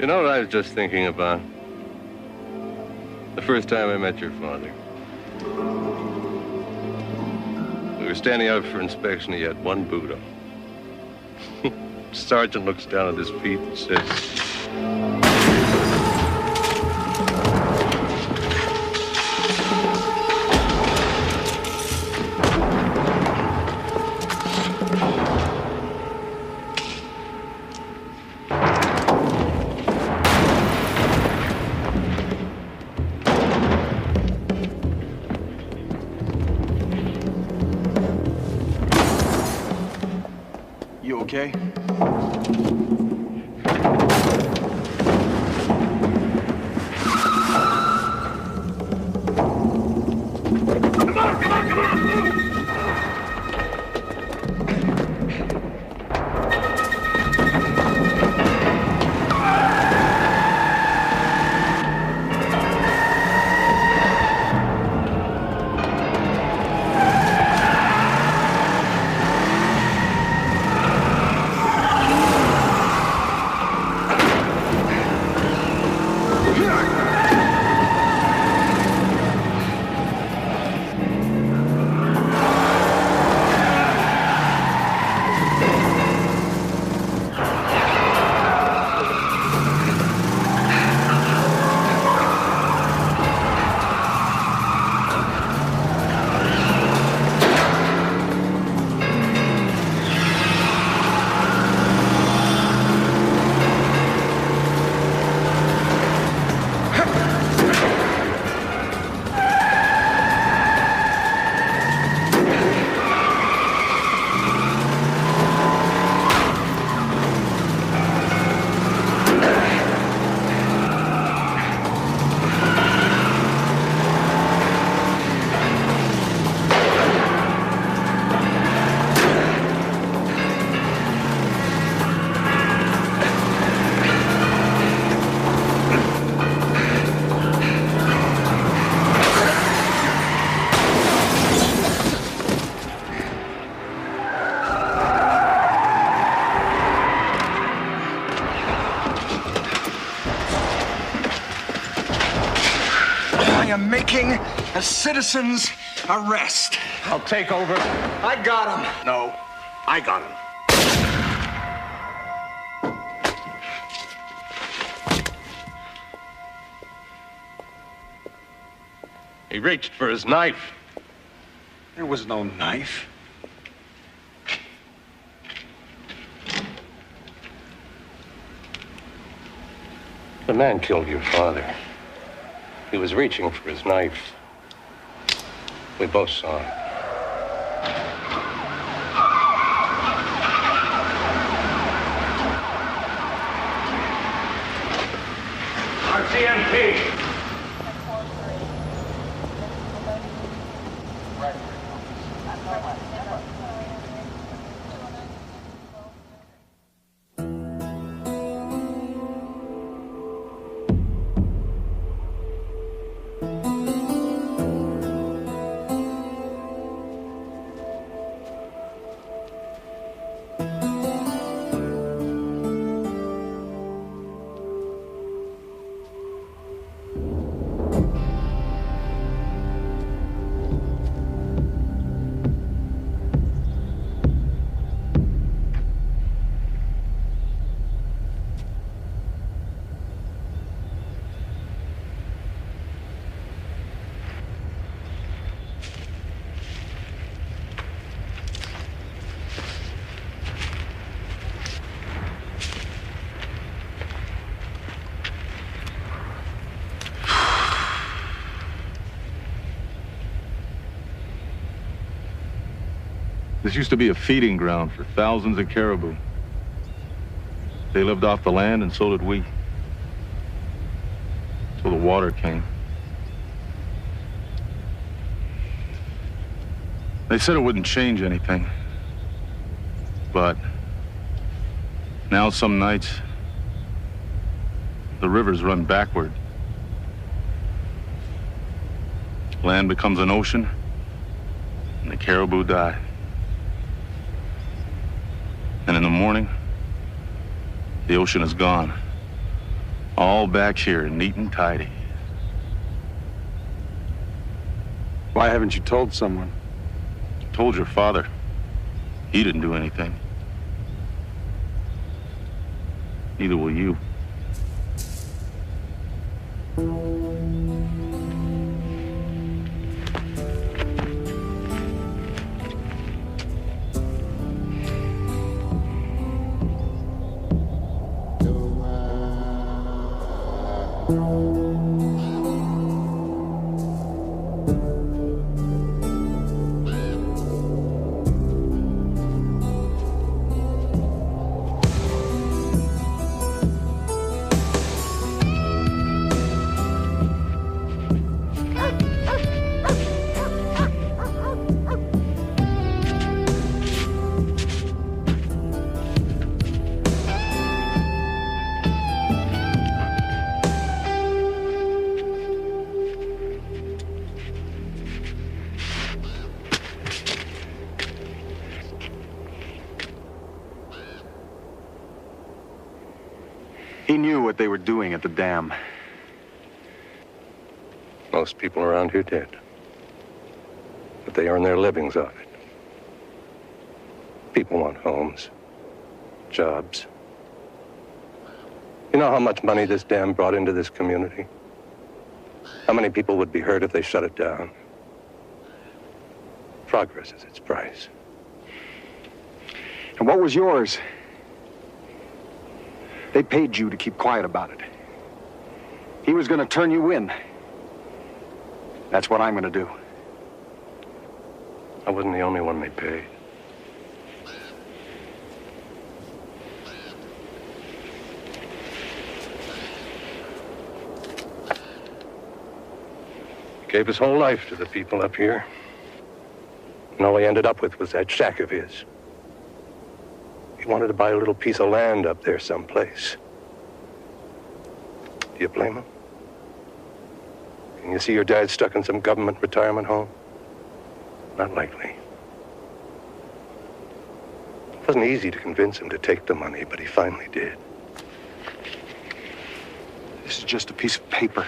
You know what I was just thinking about? The first time I met your father. We were standing out for inspection. He had one boot on. Sergeant looks down at his feet and says, Okay? Making a citizen's arrest. I'll take over. I got him. No, I got him. He reached for his knife. There was no knife. The man killed your father. He was reaching for his knife. We both saw it. RCMP! This used to be a feeding ground for thousands of caribou. They lived off the land, and so did we. Till the water came. They said it wouldn't change anything. But now some nights, the rivers run backward. Land becomes an ocean, and the caribou die. And in the morning, the ocean is gone. All back here, neat and tidy. Why haven't you told someone? Told your father. He didn't do anything. Neither will you. He knew what they were doing at the dam. Most people around here did. But they earn their livings off it. People want homes, jobs. You know how much money this dam brought into this community? How many people would be hurt if they shut it down? Progress is its price. And what was yours? They paid you to keep quiet about it. He was going to turn you in. That's what I'm going to do. I wasn't the only one they paid. He gave his whole life to the people up here. And all he ended up with was that shack of his. He wanted to buy a little piece of land up there someplace. Do you blame him? Can you see your dad stuck in some government retirement home? Not likely. It wasn't easy to convince him to take the money, but he finally did. This is just a piece of paper.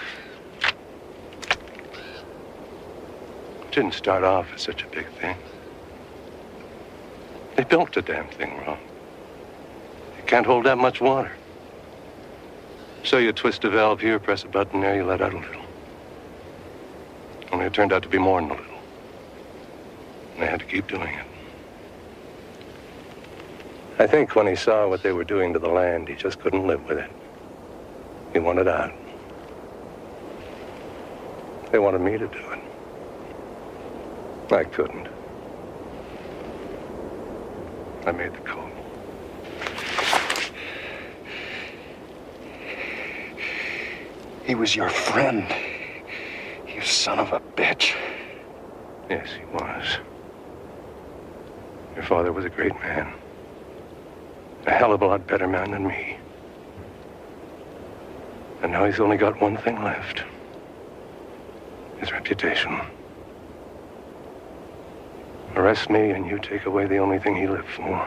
It didn't start off as such a big thing. They built the damn thing wrong. It can't hold that much water. So you twist a valve here, press a button there, you let out a little. Only it turned out to be more than a little. And they had to keep doing it. I think when he saw what they were doing to the land, he just couldn't live with it. He wanted out. They wanted me to do it. I couldn't. I made the call. He was your friend. You son of a bitch. Yes, he was. Your father was a great man. A hell of a lot better man than me. And now he's only got one thing left. His reputation. Arrest me and you take away the only thing he lived for.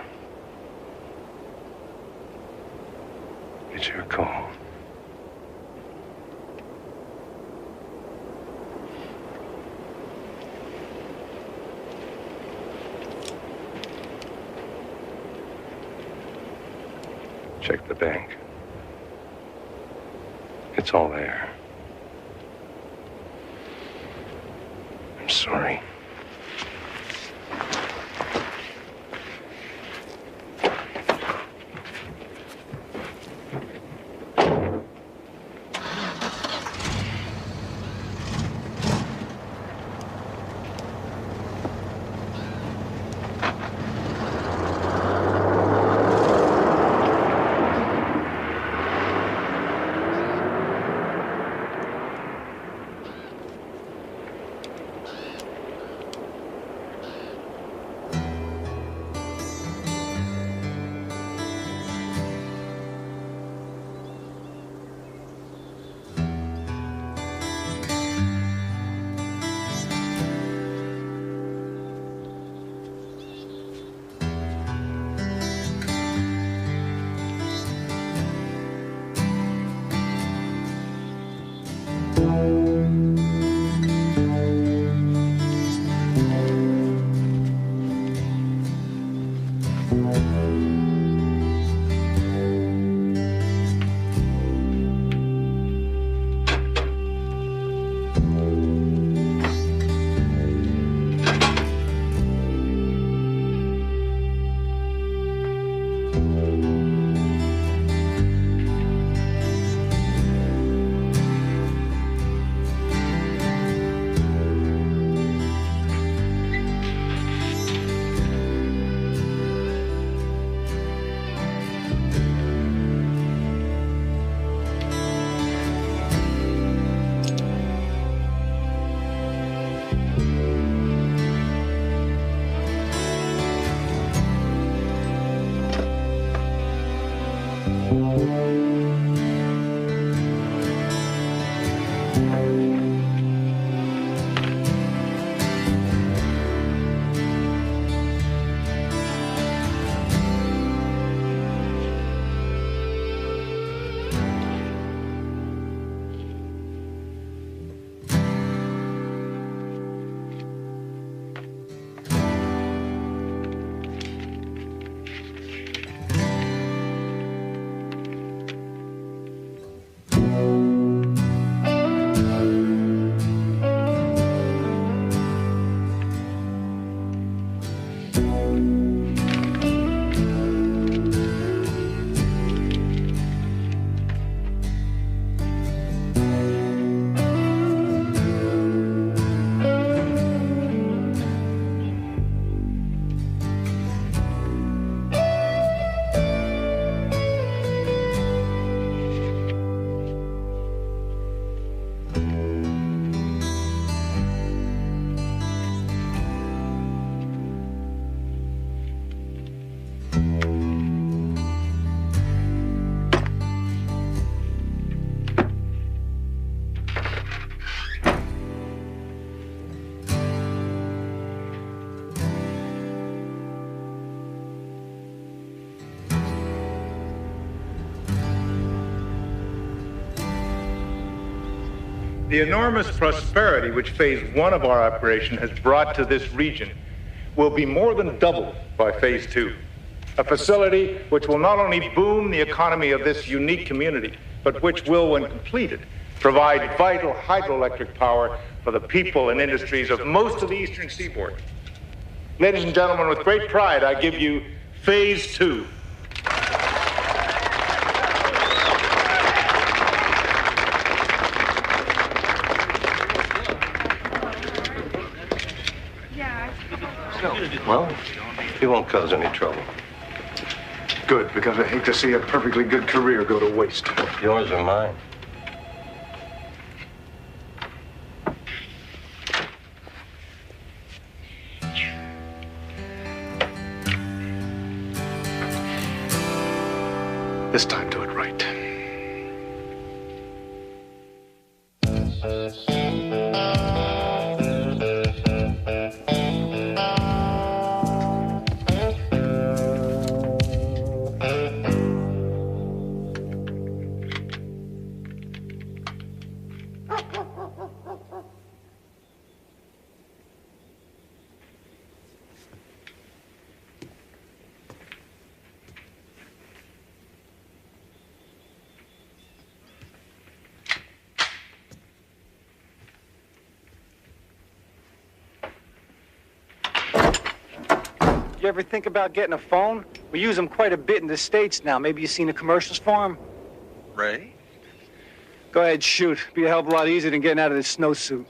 It's your call. Check the bank. It's all there. I'm sorry. The enormous prosperity which Phase 1 of our operation has brought to this region will be more than doubled by Phase 2. A facility which will not only boom the economy of this unique community, but which will, when completed, provide vital hydroelectric power for the people and industries of most of the eastern seaboard. Ladies and gentlemen, with great pride, I give you Phase 2. Well, he won't cause any trouble. Good, because I hate to see a perfectly good career go to waste. Yours or mine? This time, do it right. You ever think about getting a phone? We use them quite a bit in the States now. Maybe you've seen the commercials for them? Ray? Go ahead, shoot. Be a hell of a lot easier than getting out of this snowsuit.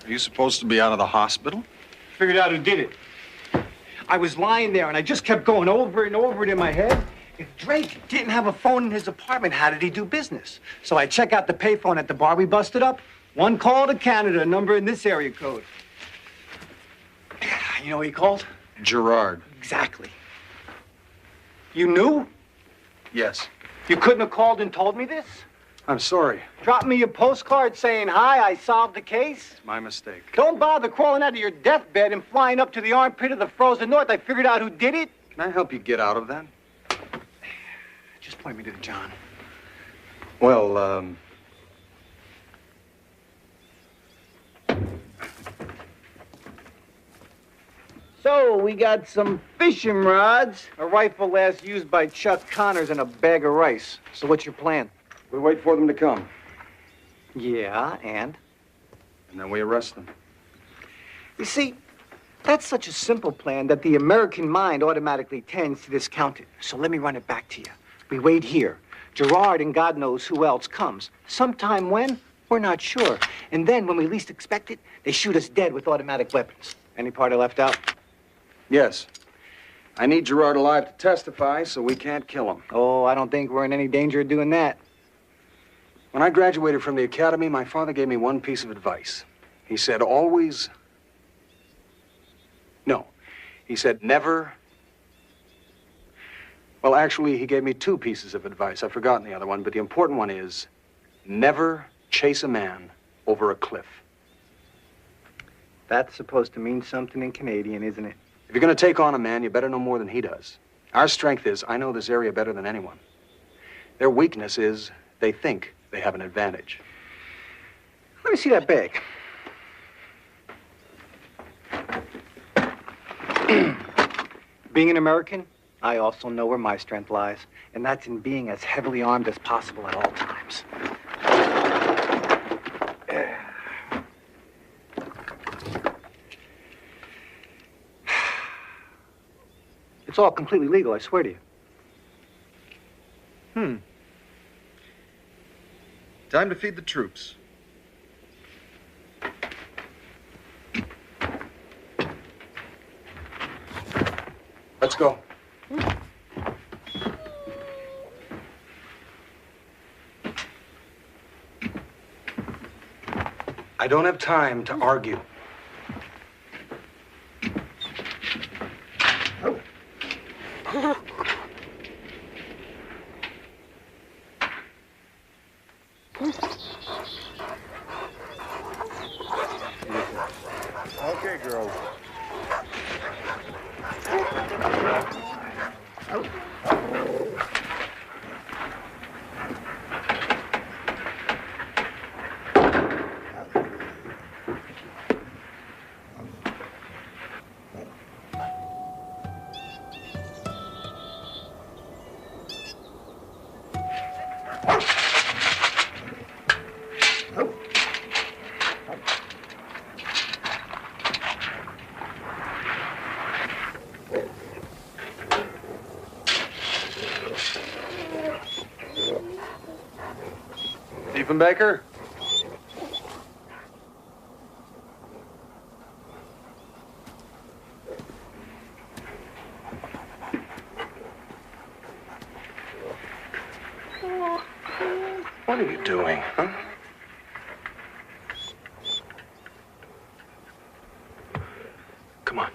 Are you supposed to be out of the hospital? Figured out who did it. I was lying there, and I just kept going over and over it in my head. If Drake didn't have a phone in his apartment, how did he do business? So I check out the payphone at the bar we busted up. One call to Canada, a number in this area code. You know what he called? Gerard. Exactly. You knew? Yes. You couldn't have called and told me this? I'm sorry. Drop me a postcard saying, hi, I solved the case? It's my mistake. Don't bother crawling out of your deathbed and flying up to the armpit of the frozen north. I figured out who did it. Can I help you get out of that? Just point me to the John. Well, So, we got some fishing rods, a rifle last used by Chuck Connors, and a bag of rice. So what's your plan? we wait for them to come. Yeah, and? And then we arrest them. You see, that's such a simple plan that the American mind automatically tends to discount it. So let me run it back to you. We wait here. Gerard and God knows who else comes. Sometime when? We're not sure. And then, when we least expect it, they shoot us dead with automatic weapons. Any part I left out? Yes. I need Gerard alive to testify, so we can't kill him. Oh, I don't think we're in any danger of doing that. When I graduated from the academy, my father gave me one piece of advice. He said, always... No. He said, never Well, actually, he gave me 2 pieces of advice. I've forgotten the other one, but the important one is never chase a man over a cliff. That's supposed to mean something in Canadian, isn't it? If you're going to take on a man, you better know more than he does. Our strength is, I know this area better than anyone. Their weakness is, they think they have an advantage. Let me see that bag. Being an American, I also know where my strength lies, and that's in being as heavily armed as possible at all times. It's all completely legal, I swear to you. Time to feed the troops. Let's go. I don't have time to argue. Okay, girls. Diefenbaker? What are you doing, huh? Come on.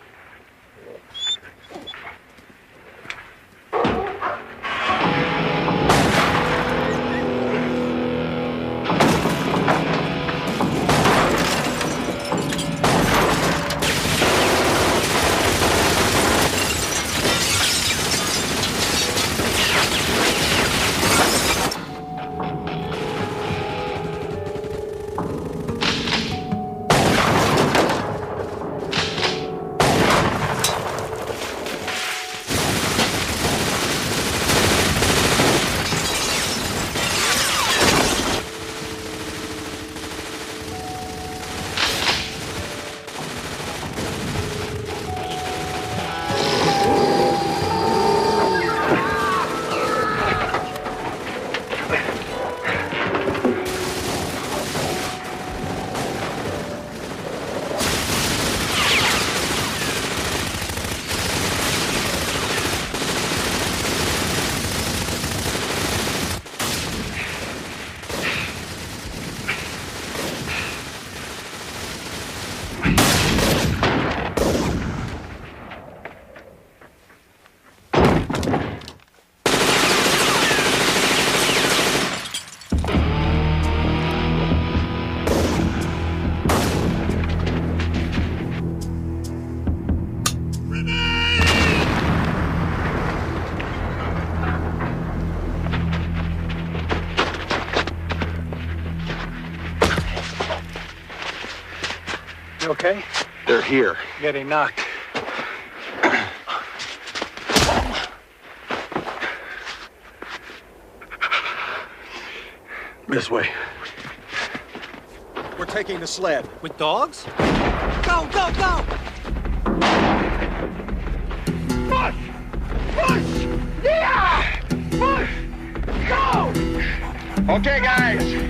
You okay? They're here. Getting knocked. This way. We're taking the sled. With dogs? Go, go, go! Push! Push! Yeah! Push! Go! Okay, guys.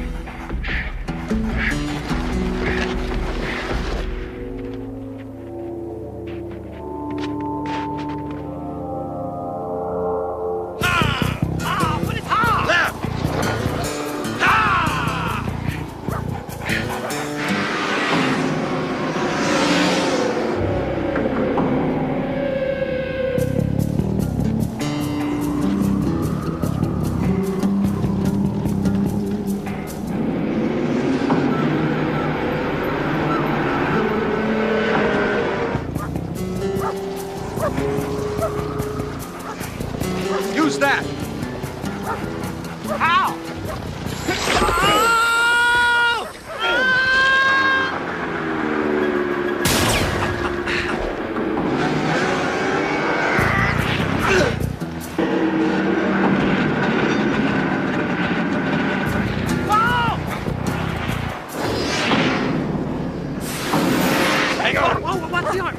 Hang on! Whoa, what's the arm?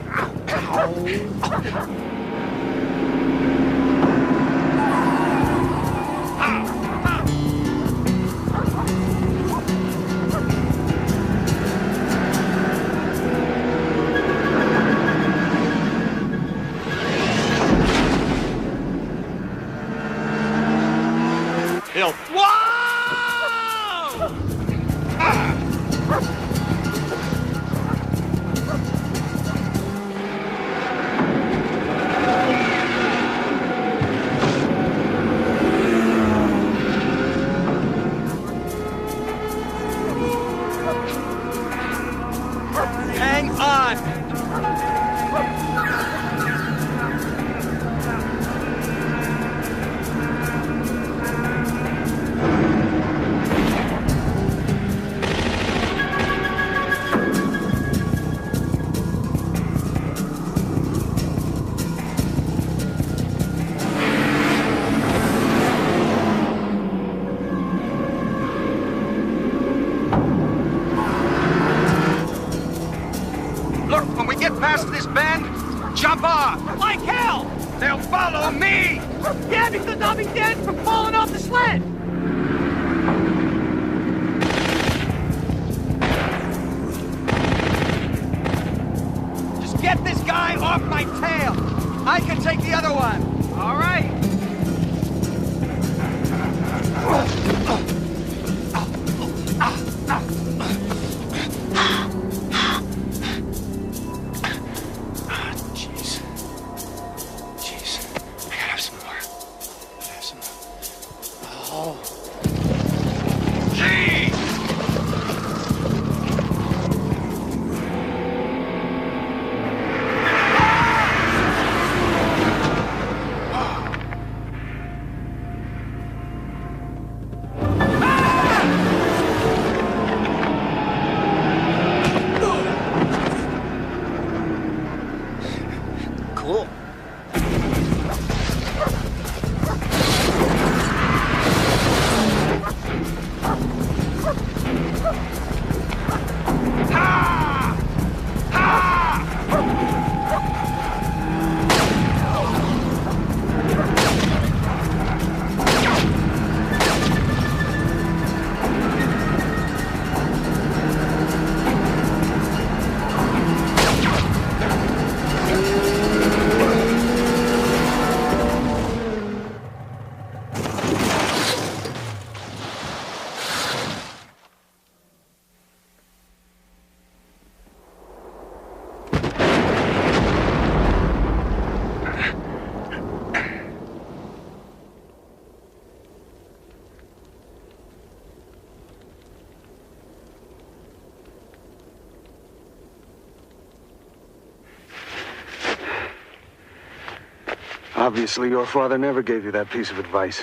Hill. Hang on! Look, when we get past this bend, jump off! Like hell! They'll follow me! Yeah, because I'll be dead from falling off the sled! Just get this guy off my tail! I can take the other one! All right! Jeez. Jeez. I gotta have some more. I gotta have some more. Oh. Gee! Cool. Obviously, your father never gave you that piece of advice.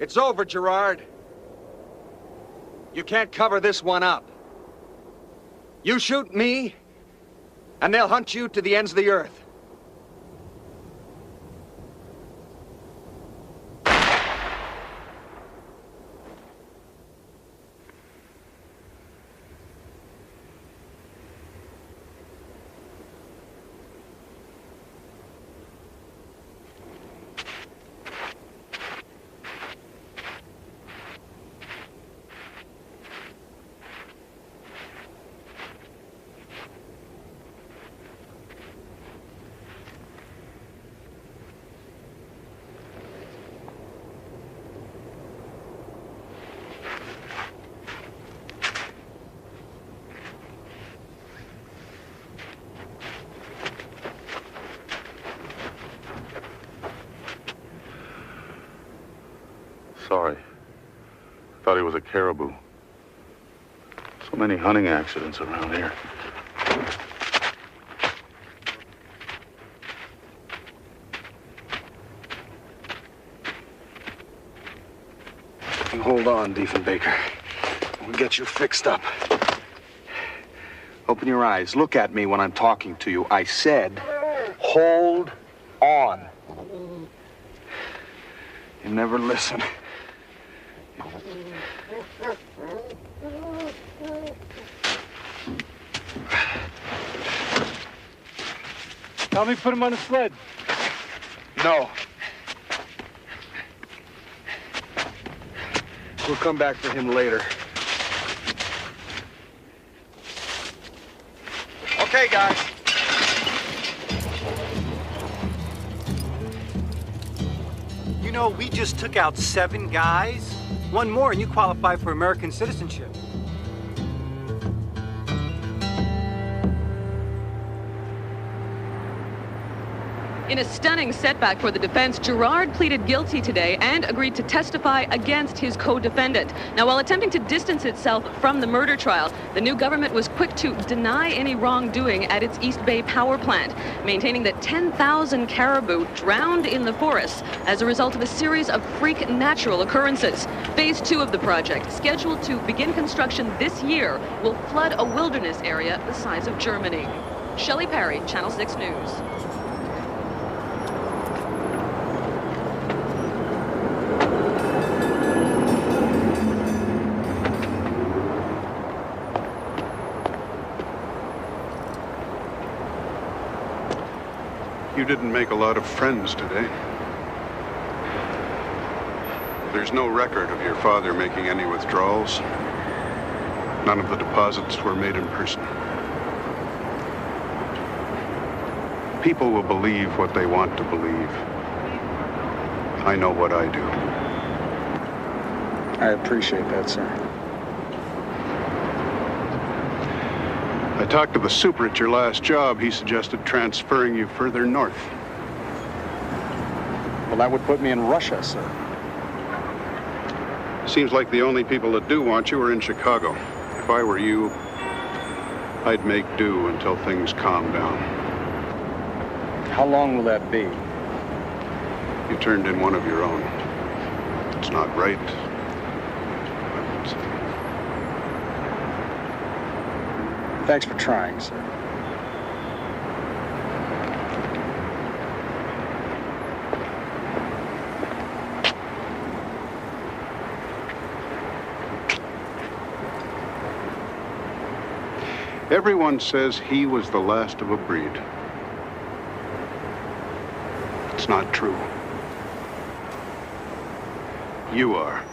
It's over, Gerard. You can't cover this one up. You shoot me, and they'll hunt you to the ends of the earth. sorry. I thought he was a caribou. So many hunting accidents around here. And hold on, Diefenbaker. We'll get you fixed up. Open your eyes. Look at me when I'm talking to you. I said, hold on. You never listen. Help me put him on the sled. No. We'll come back for him later. Okay, guys. You know, we just took out 7 guys. One more and you qualify for American citizenship. In a stunning setback for the defense, Gerard pleaded guilty today and agreed to testify against his co-defendant. Now, while attempting to distance itself from the murder trial, the new government was quick to deny any wrongdoing at its East Bay power plant, maintaining that 10,000 caribou drowned in the forests as a result of a series of freak natural occurrences. Phase 2 of the project, scheduled to begin construction this year, will flood a wilderness area the size of Germany. Shelley Perry, Channel 6 News. You didn't make a lot of friends today. There's no record of your father making any withdrawals. None of the deposits were made in person. People will believe what they want to believe. I know what I do. I appreciate that, sir. I talked to the super at your last job. He suggested transferring you further north. Well, that would put me in Russia, sir. Seems like the only people that do want you are in Chicago. If I were you, I'd make do until things calm down. How long will that be? You turned in one of your own. It's not right. Thanks for trying, sir. Everyone says he was the last of a breed. It's not true. You are.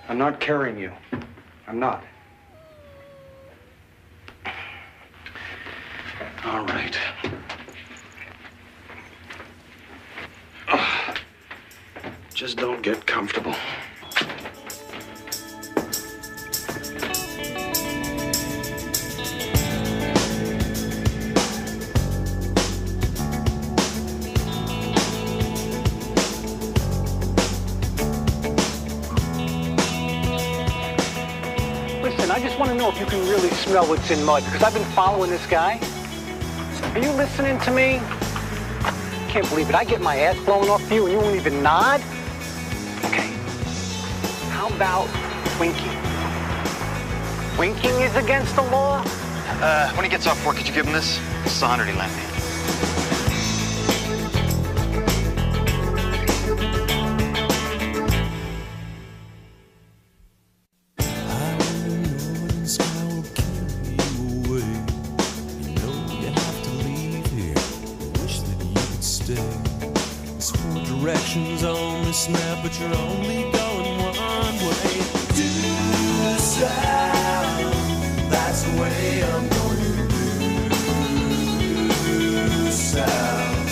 I'm not carrying you. I'm not. All right. Just don't get comfortable. I just want to know if you can really smell what's in mud, because I've been following this guy. Are you listening to me? Can't believe it. I get my ass blown off to you and you won't even nod? Okay. How about winking? Winking is against the law? When he gets off work, could you give him this? This is 100 he lent me. There's 4 directions on this map, but you're only going one way. Due south, that's the way I'm going. Due south.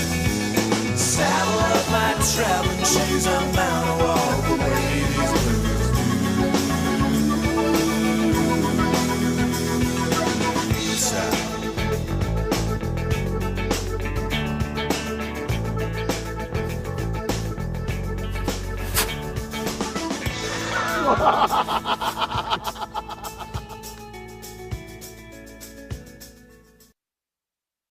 Saddle up my traveling shoes, I'm bound to walk away these blues. Due south. Ha ha ha ha!